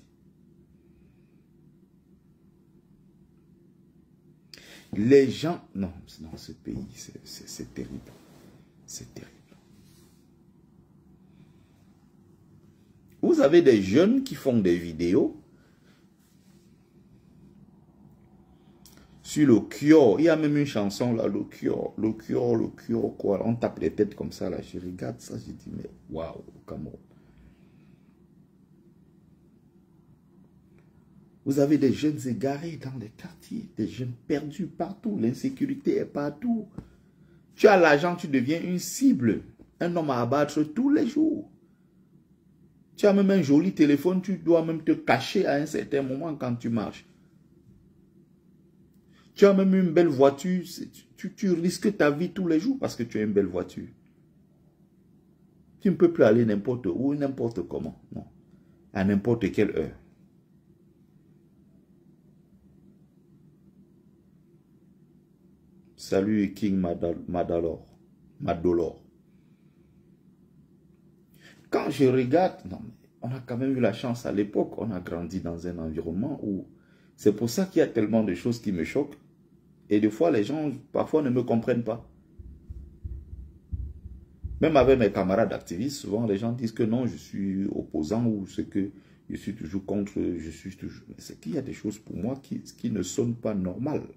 Les gens... Non, ce pays, c'est terrible. C'est terrible. Vous avez des jeunes qui font des vidéos sur le Kyo. Il y a même une chanson là, le Kyo, quoi. On tape les têtes comme ça là. Je regarde ça, je dis, mais waouh, Cameroun. Vous avez des jeunes égarés dans les quartiers, des jeunes perdus partout. L'insécurité est partout. Tu as l'argent, tu deviens une cible. Un homme à abattre tous les jours. Tu as même un joli téléphone, tu dois même te cacher à un certain moment quand tu marches. Tu as même une belle voiture, tu risques ta vie tous les jours parce que tu as une belle voiture. Tu ne peux plus aller n'importe où, n'importe comment. Non. À n'importe quelle heure. Salut King Madolor. Quand je regarde, non, on a quand même eu la chance à l'époque, on a grandi dans un environnement où c'est pour ça qu'il y a tellement de choses qui me choquent. Et des fois, les gens, parfois, ne me comprennent pas. Même avec mes camarades activistes, souvent, les gens disent que non, je suis opposant ou ce que je suis toujours contre, c'est qu'il y a des choses pour moi qui ne sonnent pas normales.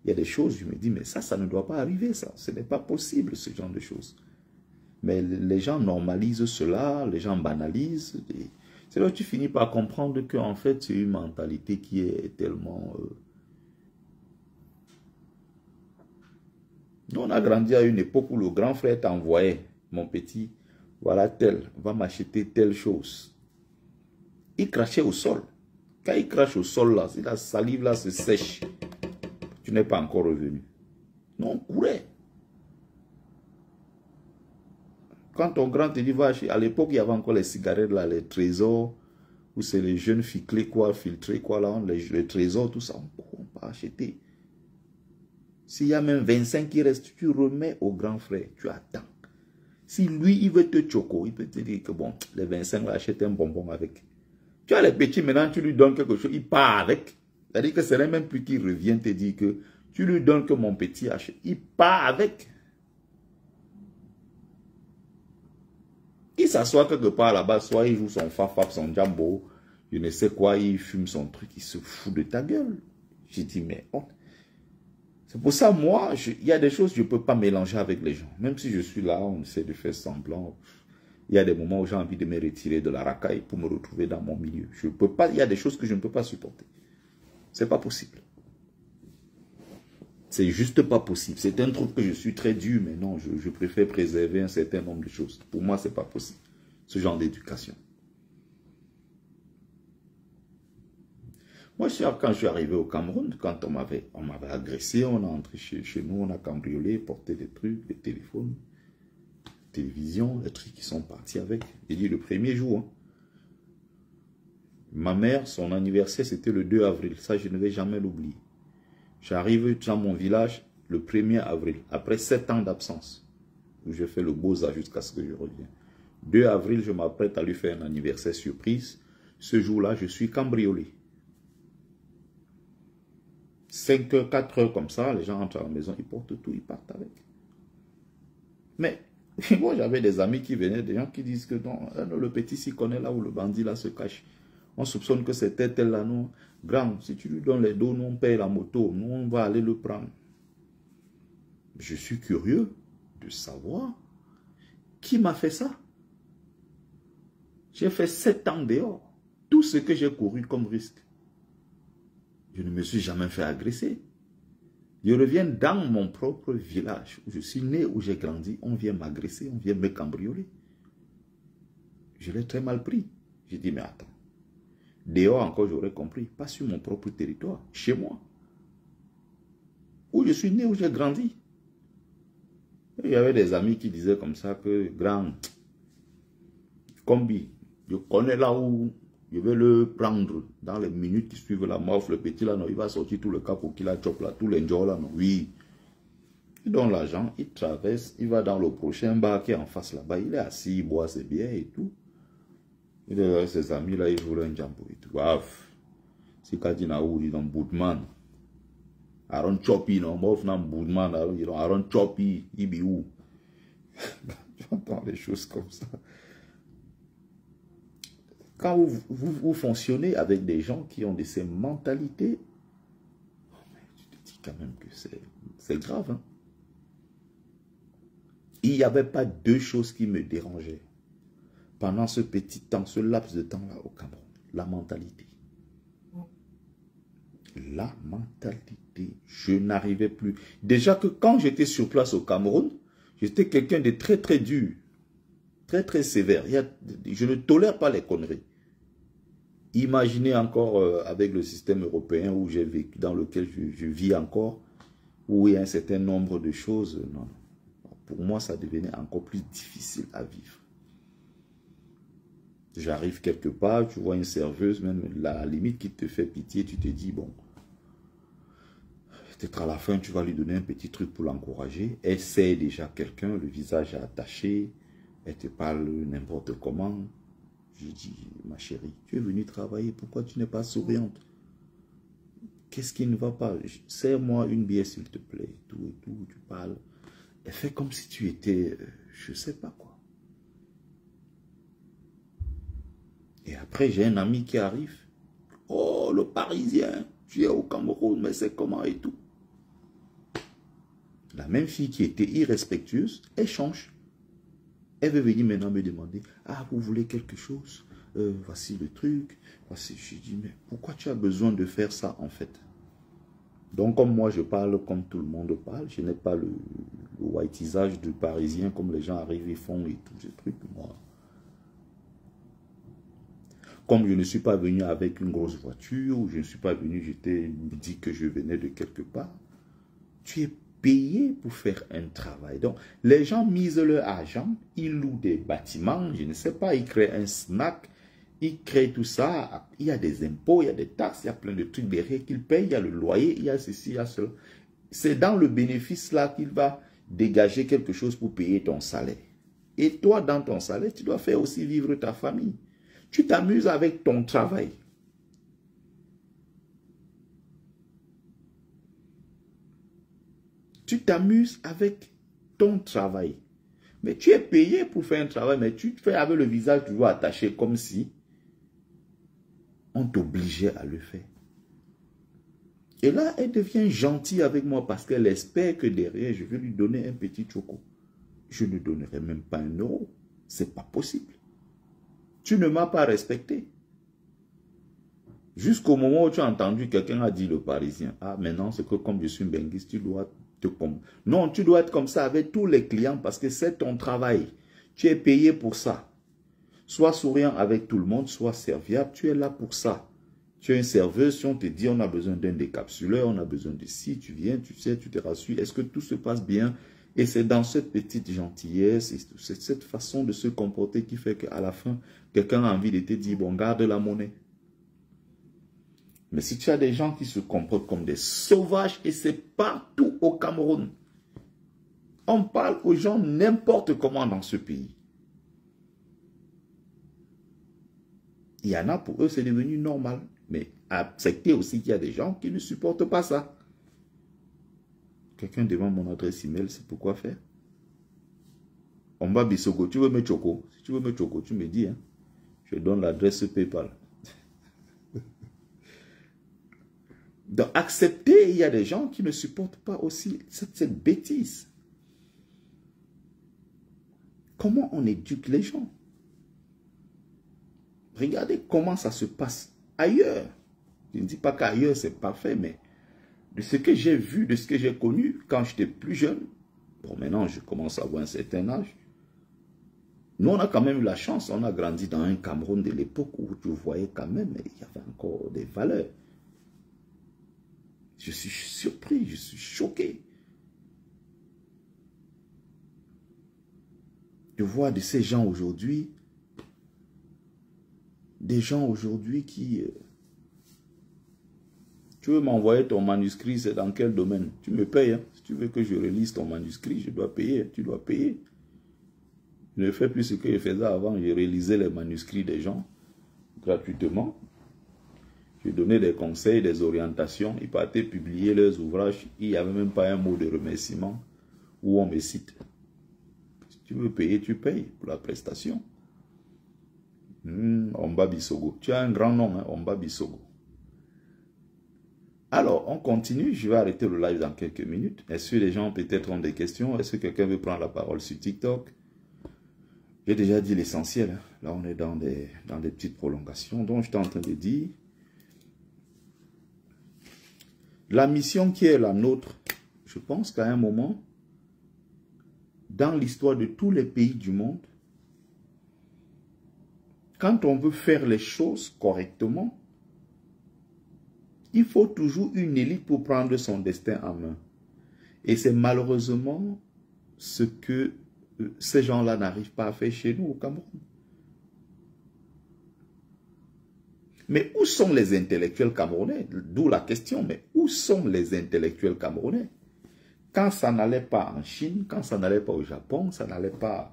Il y a des choses, je me dis, mais ça ne doit pas arriver, ça. Ce n'est pas possible, ce genre de choses. Mais les gens normalisent cela, les gens banalisent. C'est là que tu finis par comprendre qu'en fait, c'est une mentalité qui est tellement... Nous, on a grandi à une époque où le grand frère t'envoyait, mon petit, voilà tel, va m'acheter telle chose. Il crachait au sol. Quand il crache au sol, là, si la salive là se sèche, tu n'es pas encore revenu. Non, on courait. Quand ton grand te dit, va acheter, à l'époque, il y avait encore les cigarettes, là, les trésors, où c'est les jeunes ficlés, quoi, filtrés, quoi, là, les trésors, tout ça, on peut acheter. S'il y a même 25 qui restent, tu remets au grand frère, tu attends. Si lui, il veut te choco, il peut te dire que bon, les 25, là, achète un bonbon avec. Tu as les petits, maintenant, tu lui donnes quelque chose, il part avec. C'est-à-dire que ce n'est même plus qu'il revient te dire que tu lui donnes que mon petit achète. Il part avec. Il s'assoit quelque part là-bas, soit il joue son fafap, son jambo, je ne sais quoi, il fume son truc, il se fout de ta gueule. J'ai dit, mais oh. C'est pour ça, moi, il y a des choses que je ne peux pas mélanger avec les gens. Même si je suis là, on essaie de faire semblant. Il y a des moments où j'ai envie de me retirer de la racaille pour me retrouver dans mon milieu. Je peux pas, il y a des choses que je ne peux pas supporter. C'est pas possible. C'est juste pas possible. C'est un truc que je suis très dur, mais non, je préfère préserver un certain nombre de choses. Pour moi, c'est pas possible. Ce genre d'éducation. Moi, quand je suis arrivé au Cameroun, quand on m'avait agressé, on est entré chez nous, on a cambriolé, porté des trucs, des téléphones, télévision, les trucs qui sont partis avec. J'ai dit le premier jour. Hein. Ma mère, son anniversaire, c'était le 2 avril. Ça, je ne vais jamais l'oublier. J'arrive dans mon village le 1er avril, après 7 ans d'absence, où je fais le beaux-arts jusqu'à ce que je revienne. 2 avril, je m'apprête à lui faire un anniversaire surprise. Ce jour-là, je suis cambriolé. 5 heures, 4 heures comme ça, les gens entrent à la maison, ils portent tout, ils partent avec. Mais, moi j'avais des amis qui venaient, des gens qui disent que non, le petit s'y connaît là où le bandit là se cache. On soupçonne que c'était tel là, non. Grand, si tu lui donnes les dos, nous on paye la moto, nous on va aller le prendre. Je suis curieux de savoir qui m'a fait ça. J'ai fait 7 ans dehors. Tout ce que j'ai couru comme risque. Je ne me suis jamais fait agresser. Je reviens dans mon propre village, où je suis né, où j'ai grandi. On vient m'agresser, on vient me cambrioler. Je l'ai très mal pris. J'ai dit, mais attends. Dehors encore, j'aurais compris. Pas sur mon propre territoire, chez moi. Où je suis né, où j'ai grandi. Et il y avait des amis qui disaient comme ça que, grand, combi, je connais là où je vais le prendre dans les minutes qui suivent la mort. Le petit là, non, il va sortir tout le cap pour qu'il a chop là, tout l'enjoy là, non, oui. Il donne l'argent, il traverse, il va dans le prochain bar qui est en face là-bas, il est assis, il boit ses bières et tout. Il est avec ses amis là, il joue un jambo et tout. Waf. Si Kadina ou dit dans Boudman. Aaron Chopi, non, mof nan Boudman, Aaron Chopi, il bi où? J'entends des choses comme ça. Quand vous fonctionnez avec des gens qui ont de ces mentalités, tu te dis quand même que c'est grave. Hein? Il n'y avait pas deux choses qui me dérangeaient pendant ce petit temps, ce laps de temps-là au Cameroun. La mentalité. La mentalité. Je n'arrivais plus. Déjà que quand j'étais sur place au Cameroun, j'étais quelqu'un de très très dur. Très très sévère. Je ne tolère pas les conneries. Imaginez encore avec le système européen où j'ai vécu, dans lequel je vis encore, où il y a un certain nombre de choses. Non. Pour moi, ça devenait encore plus difficile à vivre. J'arrive quelque part, tu vois une serveuse, même la limite qui te fait pitié, tu te dis, bon, peut-être à la fin, tu vas lui donner un petit truc pour l'encourager. Elle sait déjà quelqu'un, le visage est attaché, elle te parle n'importe comment. Je dis, ma chérie, tu es venue travailler, pourquoi tu n'es pas souriante? Qu'est-ce qui ne va pas? Serre-moi une bière s'il te plaît, tout et tout, tu parles. Elle fait comme si tu étais, je ne sais pas quoi. Et après, j'ai un ami qui arrive. Oh, le Parisien, tu es au Cameroun, mais c'est comment et tout. La même fille qui était irrespectueuse, elle change. Elle veut venir maintenant me demander, ah, vous voulez quelque chose? Voici le truc. Voici. Je dis, mais pourquoi tu as besoin de faire ça en fait? Donc comme moi je parle comme tout le monde parle, je n'ai pas le whiteisage du Parisien comme les gens arrivent et font et tous ces trucs. Moi, comme je ne suis pas venu avec une grosse voiture, ou je ne suis pas venu, je t'ai dit que je venais de quelque part, tu es payé pour faire un travail. Donc, les gens misent leur argent, ils louent des bâtiments, je ne sais pas, ils créent un snack, ils créent tout ça, il y a des impôts, il y a des taxes, il y a plein de trucs derrière qu'ils payent, il y a le loyer, il y a ceci, il y a cela. C'est dans le bénéfice là qu'il va dégager quelque chose pour payer ton salaire. Et toi, dans ton salaire, tu dois faire aussi vivre ta famille. Tu t'amuses avec ton travail. Tu t'amuses avec ton travail. Mais tu es payé pour faire un travail, mais tu te fais avec le visage toujours attaché comme si on t'obligeait à le faire. Et là, elle devient gentille avec moi parce qu'elle espère que derrière, je vais lui donner un petit choco. Je ne donnerai même pas 1 euro. C'est pas possible. Tu ne m'as pas respecté. Jusqu'au moment où tu as entendu quelqu'un a dit le Parisien. Ah, maintenant, c'est que comme je suis benguiste, tu dois te... Non, tu dois être comme ça avec tous les clients parce que c'est ton travail. Tu es payé pour ça. Sois souriant avec tout le monde, sois serviable, tu es là pour ça. Tu es un serveur, si on te dit on a besoin d'un décapsuleur, on a besoin de ci, tu viens, tu sais, tu te rassures, est-ce que tout se passe bien? Et c'est dans cette petite gentillesse, c'est cette façon de se comporter qui fait qu'à la fin, quelqu'un a envie de te dire, bon, garde la monnaie. Mais si tu as des gens qui se comportent comme des sauvages, et c'est partout au Cameroun, on parle aux gens n'importe comment dans ce pays. Il y en a pour eux, c'est devenu normal. Mais acceptez aussi qu'il y a des gens qui ne supportent pas ça. Quelqu'un demande mon adresse email, c'est pourquoi faire? Omba Bisogo, tu veux me choco? Si tu veux me choco, tu me dis. Hein? Je donne l'adresse PayPal. Donc, acceptez, il y a des gens qui ne supportent pas aussi cette bêtise. Comment on éduque les gens? Regardez comment ça se passe ailleurs. Je ne dis pas qu'ailleurs c'est parfait, mais de ce que j'ai vu, de ce que j'ai connu quand j'étais plus jeune, bon maintenant je commence à avoir un certain âge, nous on a quand même eu la chance, on a grandi dans un Cameroun de l'époque où tu voyais quand même, il y avait encore des valeurs. Je suis surpris, je suis choqué de voir de ces gens aujourd'hui, des gens aujourd'hui qui... Tu veux m'envoyer ton manuscrit, c'est dans quel domaine? Tu me payes. Hein? Si tu veux que je relise ton manuscrit, je dois payer. Tu dois payer. Je ne fais plus ce que je faisais avant. Je réalisais les manuscrits des gens gratuitement. Je donnais des conseils, des orientations. Ils partaient publier leurs ouvrages. Il n'y avait même pas un mot de remerciement où on me cite. Si tu veux payer, tu payes pour la prestation. Omba Bisogo. Tu as un grand nom, hein? Omba Bisogo. Alors, on continue. Je vais arrêter le live dans quelques minutes. Est-ce que les gens peut-être ont des questions? Est-ce que quelqu'un veut prendre la parole sur TikTok? J'ai déjà dit l'essentiel. Là, on est dans des petites prolongations. Donc, j'étais en train de dire, la mission qui est la nôtre, je pense qu'à un moment, dans l'histoire de tous les pays du monde, quand on veut faire les choses correctement, il faut toujours une élite pour prendre son destin en main. Et c'est malheureusement ce que ces gens-là n'arrivent pas à faire chez nous au Cameroun. Mais où sont les intellectuels camerounais? D'où la question, mais où sont les intellectuels camerounais? Quand ça n'allait pas en Chine, quand ça n'allait pas au Japon, ça n'allait pas,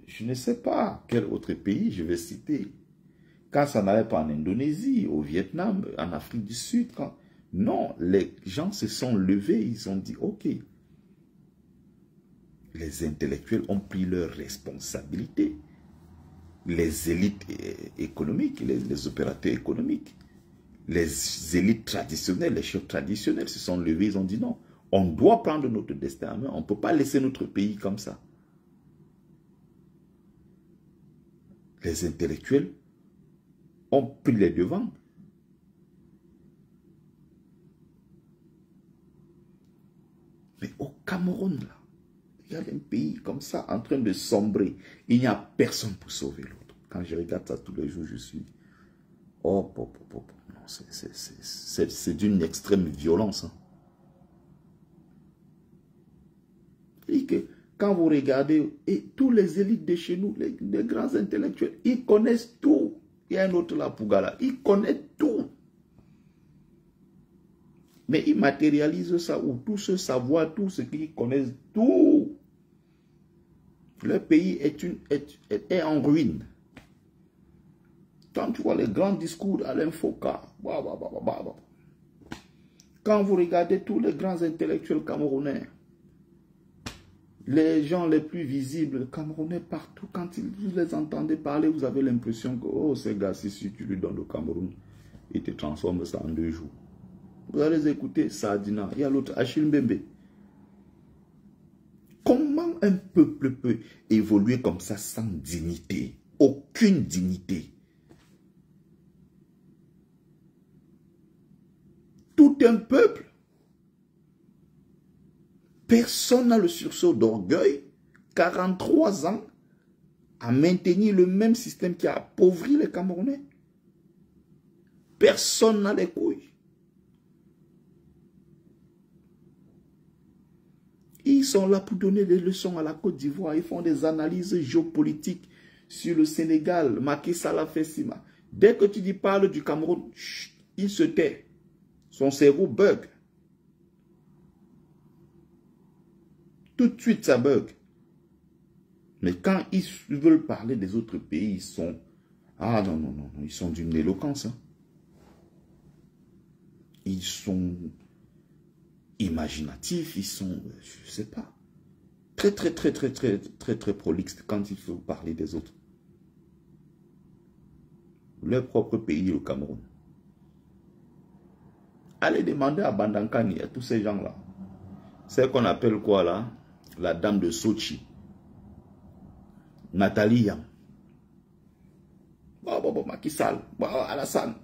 je ne sais pas quel autre pays je vais citer. Quand ça n'allait pas en Indonésie, au Vietnam, en Afrique du Sud, non, les gens se sont levés, ils ont dit, ok, les intellectuels ont pris leurs responsabilités. les élites économiques, les opérateurs économiques, les élites traditionnelles, les chefs traditionnels se sont levés, ils ont dit non, on doit prendre notre destin en main, on ne peut pas laisser notre pays comme ça. Les intellectuels ont pris les devants. Mais au Cameroun, là, il y a un pays comme ça en train de sombrer. Il n'y a personne pour sauver l'autre. Quand je regarde ça tous les jours, je suis... Oh, non, c'est d'une extrême violence. Hein. Et que quand vous regardez, et tous les élites de chez nous, les grands intellectuels, ils connaissent tout. Il y a un autre là, Pougala, il connaît tout. Mais ils matérialisent ça, ou tout ce savoir, tout ce qu'ils connaissent, tout. Le pays est en ruine. Quand tu vois les grands discours d'Alain Foucault, quand vous regardez tous les grands intellectuels camerounais, les gens les plus visibles camerounais partout, quand vous les entendez parler, vous avez l'impression que, oh, ce gars-ci, si tu lui donnes le Cameroun, il te transforme ça en 2 jours. Vous allez écouter Sadina, il y a l'autre, Achille Mbembe. Comment un peuple peut évoluer comme ça sans dignité? Aucune dignité. Tout un peuple. Personne n'a le sursaut d'orgueil, 43 ans, à maintenir le même système qui a appauvri les Camerounais. Personne n'a les couilles. Ils sont là pour donner des leçons à la Côte d'Ivoire. Ils font des analyses géopolitiques sur le Sénégal. Macky Sall a fait Sima. Dès que tu dis parle du Cameroun, chut, il se tait. Son cerveau bug. Tout de suite, ça bug. Mais quand ils veulent parler des autres pays, ils sont... Ah non, non, non, ils sont d'une éloquence. Hein. Ils sont imaginatifs, ils sont, je ne sais pas, très prolixes quand il faut parler des autres. Leur propre pays, le Cameroun. Allez demander à Bandankani, à tous ces gens-là. C'est qu'on appelle quoi là? La dame de Sochi. Nathalie Yam. Macky Sall. Alassane.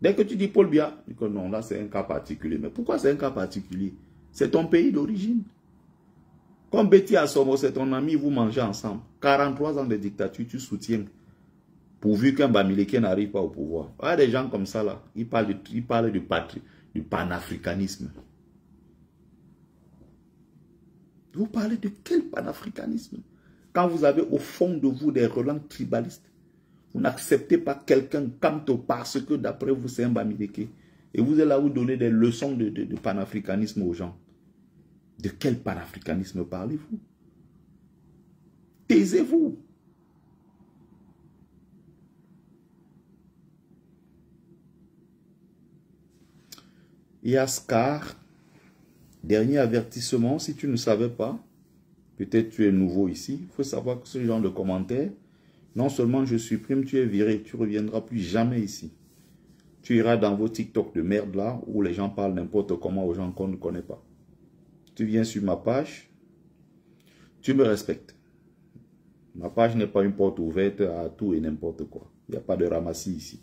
Dès que tu dis Paul Biya, tu dis que non, là c'est un cas particulier. Mais pourquoi c'est un cas particulier? C'est ton pays d'origine. Comme Betty Assomo, c'est ton ami, vous mangez ensemble. 43 ans de dictature, tu soutiens. Pourvu qu'un Bamileke n'arrive pas au pouvoir. Il y a des gens comme ça là, ils parlent du panafricanisme. Vous parlez de quel panafricanisme? Quand vous avez au fond de vous des relents tribalistes, vous n'acceptez pas quelqu'un parce que d'après vous c'est un Bamileke. Et vous êtes là, vous donnez des leçons de panafricanisme aux gens. De quel panafricanisme parlez-vous? Taisez-vous. Yaskar, dernier avertissement, si tu ne savais pas, peut-être tu es nouveau ici, il faut savoir que ce genre de commentaires, non seulement je supprime, tu es viré, tu ne reviendras plus jamais ici. Tu iras dans vos TikTok de merde là, où les gens parlent n'importe comment aux gens qu'on ne connaît pas. Tu viens sur ma page, tu me respectes. Ma page n'est pas une porte ouverte à tout et n'importe quoi. Il n'y a pas de ramassis ici.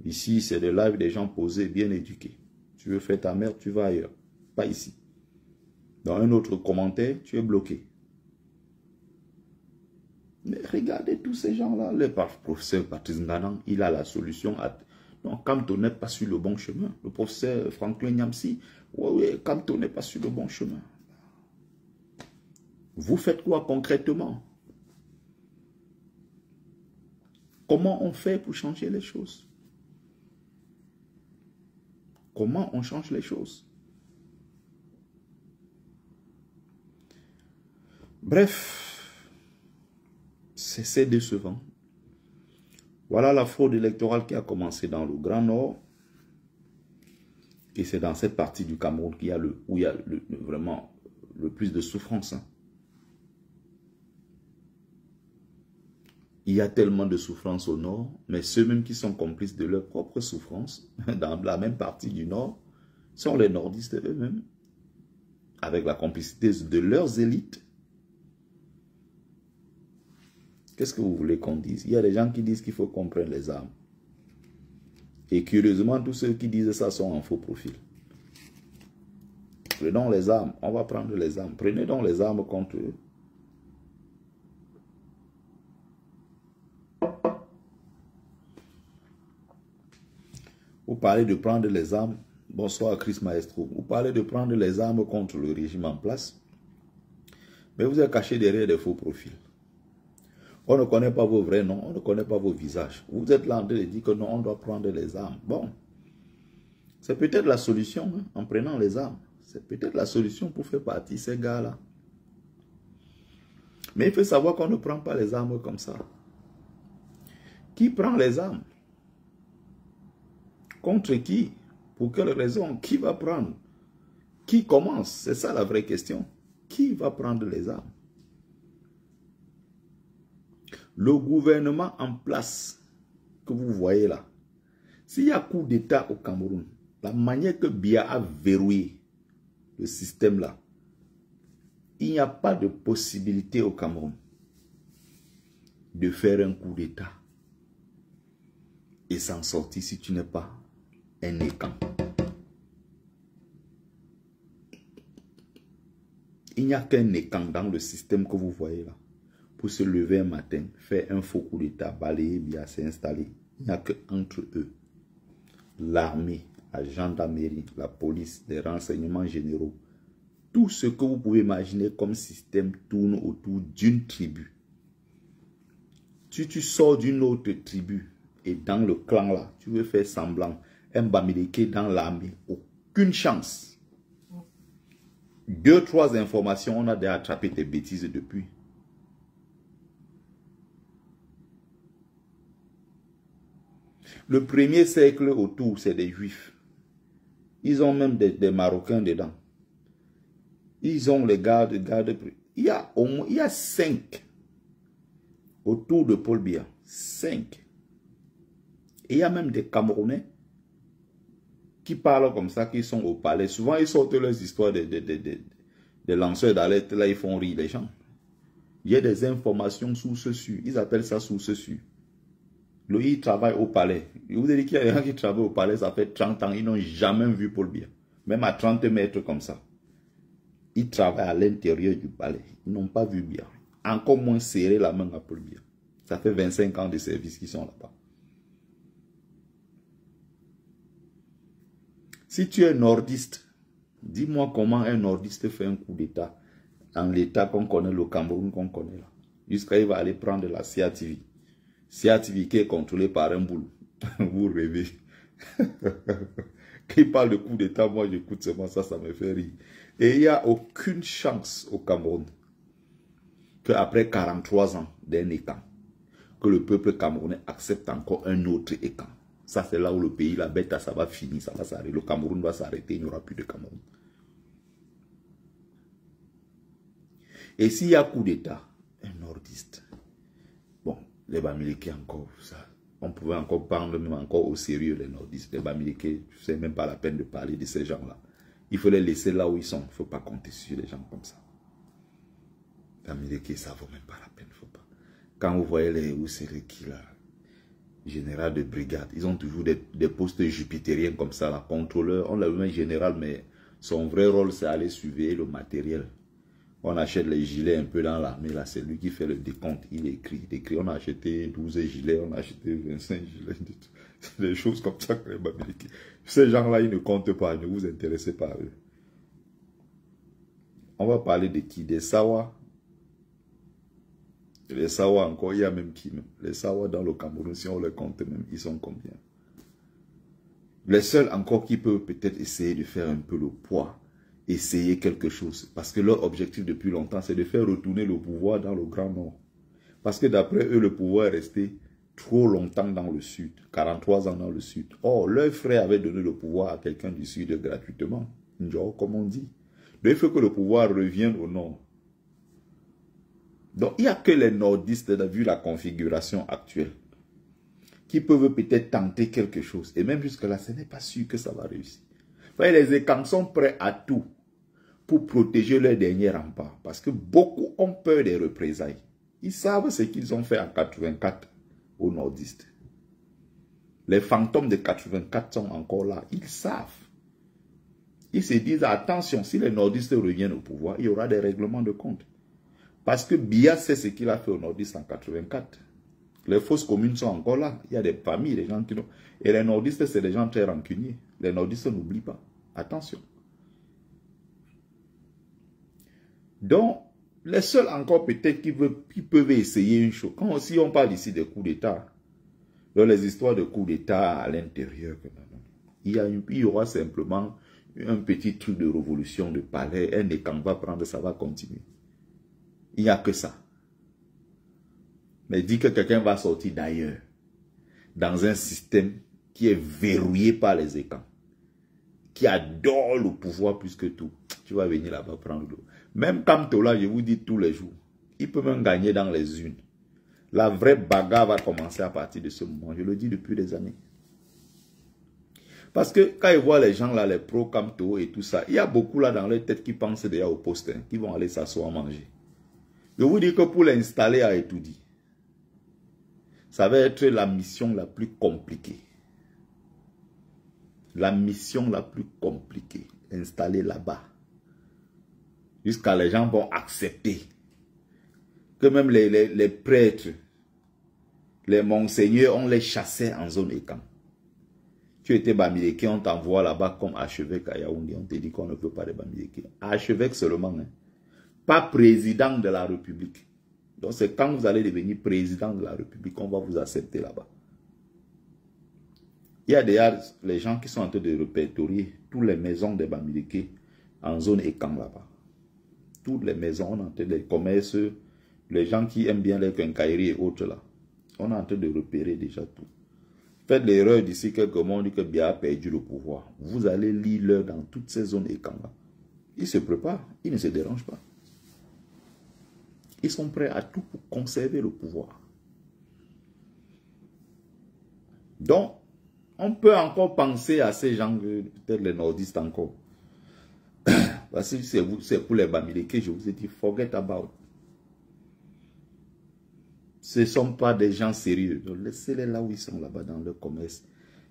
Ici, c'est des lives des gens posés, bien éduqués. Tu veux faire ta merde, tu vas ailleurs. Pas ici. Dans un autre commentaire, tu es bloqué. Mais regardez tous ces gens-là. Le professeur Patrice Nganan, il a la solution. Donc, Kamto n'est pas sur le bon chemin. Le professeur Franklin Nyamsi, oui, Kamto n'est pas sur le bon chemin. Vous faites quoi concrètement? Comment on fait pour changer les choses? Comment on change les choses? Bref, c'est décevant. Voilà la fraude électorale qui a commencé dans le Grand Nord. Et c'est dans cette partie du Cameroun où il y a vraiment le plus de souffrance. Hein. Il y a tellement de souffrances au nord, mais ceux-mêmes qui sont complices de leur propre souffrance, dans la même partie du nord, sont les nordistes eux-mêmes, avec la complicité de leurs élites. Qu'est-ce que vous voulez qu'on dise? Il y a des gens qui disent qu'il faut qu'on prenne les armes. Et curieusement, tous ceux qui disent ça sont en faux profil. Prenons les armes, on va prendre les armes. Prenez donc les armes contre eux. Vous parlez de prendre les armes. Bonsoir Chris Maestro. Vous parlez de prendre les armes contre le régime en place. Mais vous êtes caché derrière des faux profils. On ne connaît pas vos vrais noms, on ne connaît pas vos visages. Vous êtes là en train de dire que non, on doit prendre les armes. Bon, c'est peut-être la solution hein, en prenant les armes. C'est peut-être la solution pour faire partie de ces gars-là. Mais il faut savoir qu'on ne prend pas les armes comme ça. Qui prend les armes? Contre qui? Pour quelle raison? Qui va prendre? Qui commence? C'est ça la vraie question. Qui va prendre les armes? Le gouvernement en place que vous voyez là, s'il y a coup d'État au Cameroun, la manière que Biya a verrouillé le système là, il n'y a pas de possibilité au Cameroun de faire un coup d'État et s'en sortir si tu n'es pas un écan. Il n'y a qu'un écan dans le système que vous voyez là. Pour se lever un matin, faire un faux coup d'État, balayer Biya, s'installer. Il n'y a qu'entre eux. L'armée, la gendarmerie, la police, les renseignements généraux. Tout ce que vous pouvez imaginer comme système tourne autour d'une tribu. Si tu sors d'une autre tribu et dans le clan là, tu veux faire semblant, un Bamileke dans l'armée, aucune chance. 2, 3 informations, on a déjà attrapé tes bêtises depuis. Le premier cercle autour, c'est des Juifs. Ils ont même des Marocains dedans. Ils ont les gardes. Il y a 5 autour de Paul Biya. 5. Et il y a même des Camerounais qui parlent comme ça, qui sont au palais. Souvent, ils sortent leurs histoires des lanceurs d'alerte. Là, ils font rire les gens. Il y a des informations sources sûres. Ils appellent ça sources sûres. Lui, il travaille au palais. Je vous ai dit qu'il y a des gens qui travaillent au palais, ça fait 30 ans, ils n'ont jamais vu Paul Biya. Même à 30 mètres comme ça. Ils travaillent à l'intérieur du palais. Ils n'ont pas vu Biya. Encore moins serrer la main à Paul Biya. Ça fait 25 ans de service qu'ils sont là-bas. Si tu es nordiste, dis-moi comment un nordiste fait un coup d'État dans l'État qu'on connaît, le Cameroun qu'on connaît là. Jusqu'à il va aller prendre la CATV. CATV qui est contrôlé par un boulot. Vous rêvez. Quand il parle de coup d'État, moi j'écoute seulement ça, ça me fait rire. Et il n'y a aucune chance au Cameroun qu'après 43 ans d'un écan, que le peuple camerounais accepte encore un autre écan. Ça c'est là où le pays, la bête, ça va finir, ça va s'arrêter. Le Cameroun va s'arrêter, il n'y aura plus de Cameroun. Et s'il y a coup d'État, un nordiste, bon, les Bamileke encore, ça, on pouvait encore prendre même encore au sérieux les nordistes. Les Bamileke, c'est même pas la peine de parler de ces gens-là. Il faut les laisser là où ils sont. Il ne faut pas compter sur les gens comme ça. Les Bamileke, ça ne vaut même pas la peine. Faut pas. Quand vous voyez les Oussereki là, général de brigade, ils ont toujours des postes jupitériens comme ça, là, contrôleur. On l'a vu un général, mais son vrai rôle, c'est aller surveiller le matériel. On achète les gilets un peu dans l'armée, là, c'est lui qui fait le décompte, il écrit, on a acheté 12 gilets, on a acheté 25 gilets, c'est des choses comme ça que les Bamileke. Ces gens-là, ils ne comptent pas, ne vous intéressez pas à eux. On va parler de qui? Des Sawa. Les Sawa encore, il y a même qui même. Les Sawa dans le Cameroun, si on les compte même, ils sont combien? Les seuls encore qui peuvent peut-être essayer de faire un peu le poids, essayer quelque chose. Parce que leur objectif depuis longtemps, c'est de faire retourner le pouvoir dans le Grand Nord. Parce que d'après eux, le pouvoir est resté trop longtemps dans le Sud. 43 ans dans le Sud. Or, leur frère avait donné le pouvoir à quelqu'un du Sud gratuitement. Genre, comme on dit. Donc, il faut que le pouvoir revienne au Nord. Donc, il n'y a que les nordistes, vu la configuration actuelle, qui peuvent peut-être tenter quelque chose. Et même jusque-là, ce n'est pas sûr que ça va réussir. Les Ekans sont prêts à tout pour protéger leur dernier rempart. Parce que beaucoup ont peur des représailles. Ils savent ce qu'ils ont fait en 84 aux nordistes. Les fantômes de 84 sont encore là. Ils savent. Ils se disent, attention, si les nordistes reviennent au pouvoir, il y aura des règlements de compte. Parce que Biya sait ce qu'il a fait aux nordistes en 84. Les fausses communes sont encore là. Il y a des familles, des gens qui n'ont... Et les nordistes, c'est des gens très rancuniers. Les nordistes n'oublient pas. Attention. Donc, les seuls encore peut-être qui peuvent essayer une chose. Quand aussi on parle ici des coups d'État, dans les histoires de coups d'État à l'intérieur, il y aura simplement un petit truc de révolution de palais, un écran va prendre, ça va continuer. Il n'y a que ça. Mais dit que quelqu'un va sortir d'ailleurs, dans un système qui est verrouillé par les écrans, qui adore le pouvoir plus que tout. Tu vas venir là-bas prendre l'eau. Même Kamtola, je vous dis tous les jours, il peut même gagner dans les unes. La vraie bagarre va commencer à partir de ce moment. Je le dis depuis des années. Parce que quand ils voient les gens là, les pros Kamto et tout ça, il y a beaucoup là dans leur tête qui pensent déjà au poste, hein, qui vont aller s'asseoir manger. Je vous dis que pour l'installer à Etoudi, ça va être la mission la plus compliquée. La mission la plus compliquée, installée là-bas. Jusqu'à les gens vont accepter que même les prêtres, les monseigneurs, on les chassait en zone écran. Tu étais Bamileke, on t'envoie là-bas comme archevêque à Yaoundé. On te dit qu'on ne veut pas de Bamileke. Archevêque seulement, hein. Pas président de la République. Donc c'est quand vous allez devenir président de la République qu'on va vous accepter là-bas. Il y a déjà les gens qui sont en train de répertorier toutes les maisons de Bamileke en zone écran là-bas. Toutes les maisons, on est en train de les commerces, les gens qui aiment bien les quincailleries et autres là. On est en train de repérer déjà tout. Faites l'erreur d'ici quelques mois, on dit que Biya a perdu le pouvoir. Vous allez lire l'heure dans toutes ces zones écran là. Ils se préparent, ils ne se dérangent pas. Ils sont prêts à tout pour conserver le pouvoir. Donc, on peut encore penser à ces gens, peut-être les nordistes encore. Parce que c'est pour les Bamileke, je vous ai dit, forget about. Ce ne sont pas des gens sérieux. Laissez-les là où ils sont, là-bas dans le commerce.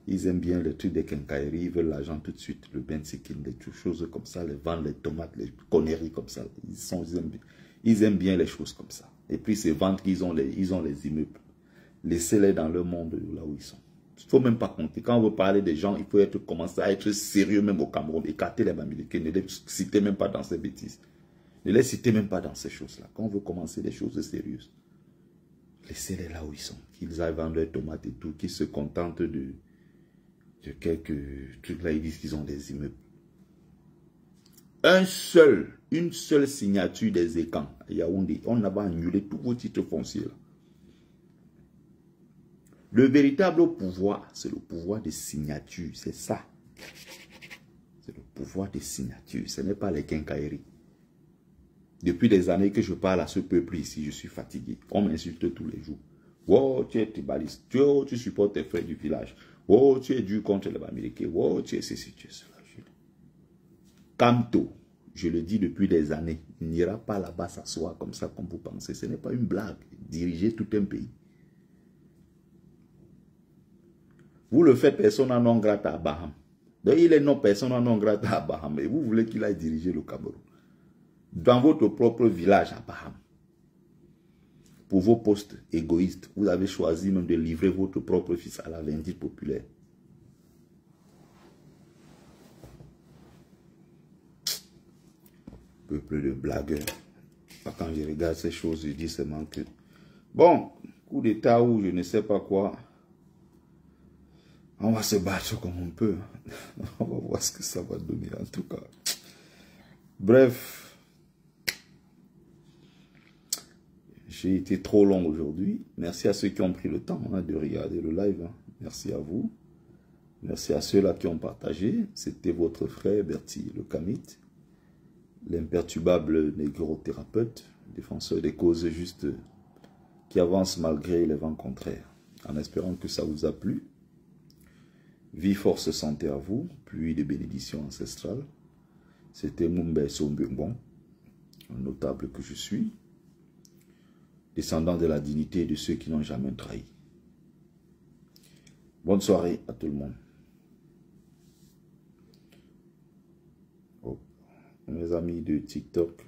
Ils aiment bien le truc des quincailleries, ils veulent l'argent tout de suite, le benzikin, des choses comme ça, les ventes, les tomates, les conneries comme ça. Ils aiment bien les choses comme ça. Et puis ces ventes qu'ils ont, ils ont les immeubles. Laissez-les dans le monde là où ils sont. Il ne faut même pas compter. Quand on veut parler des gens, il faut commencer à être sérieux même au Cameroun. Écartez les Bamileke, ne les citez même pas dans ces bêtises. Ne les citez même pas dans ces choses-là. Quand on veut commencer des choses sérieuses, laissez-les là où ils sont. Qu'ils aillent vendre leurs tomates et tout, qu'ils se contentent de quelques trucs là, ils disent qu'ils ont des immeubles. Une seule signature des écans à Yaoundé, on va annuler tous vos titres fonciers là. Le véritable pouvoir, c'est le pouvoir de signature, c'est ça. C'est le pouvoir de signature, ce n'est pas les quincailleries. Depuis des années que je parle à ce peuple ici, je suis fatigué. On m'insulte tous les jours. Oh, tu es tribaliste. Oh, tu supportes tes frères du village. Oh, tu es dur contre les Bamileke. Oh, tu es ceci, tu es cela. Kamto, je le dis depuis des années, il n'ira pas là-bas s'asseoir comme ça comme vous pensez. Ce n'est pas une blague. Diriger tout un pays. Vous le faites persona non grata à Baham. Donc il est non persona non grata à Baham. Et vous voulez qu'il aille diriger le Cameroun. Dans votre propre village à Baham. Pour vos postes égoïstes, vous avez choisi même de livrer votre propre fils à la vindicte populaire. Peuple de blagueurs. Quand je regarde ces choses, je dis seulement que... Bon, coup d'état ou je ne sais pas quoi... On va se battre comme on peut. On va voir ce que ça va donner en tout cas. Bref. J'ai été trop long aujourd'hui. Merci à ceux qui ont pris le temps de regarder le live. Merci à vous. Merci à ceux-là qui ont partagé. C'était votre frère Bertie le Kamit, l'imperturbable négro-thérapeute. défenseur des causes justes qui avancent malgré les vents contraires. En espérant que ça vous a plu. Vie, force, santé à vous, pluie de bénédictions ancestrales. C'était Mumbe Sombungbon, un notable que je suis, descendant de la dignité de ceux qui n'ont jamais trahi. Bonne soirée à tout le monde. Oh, mes amis de TikTok,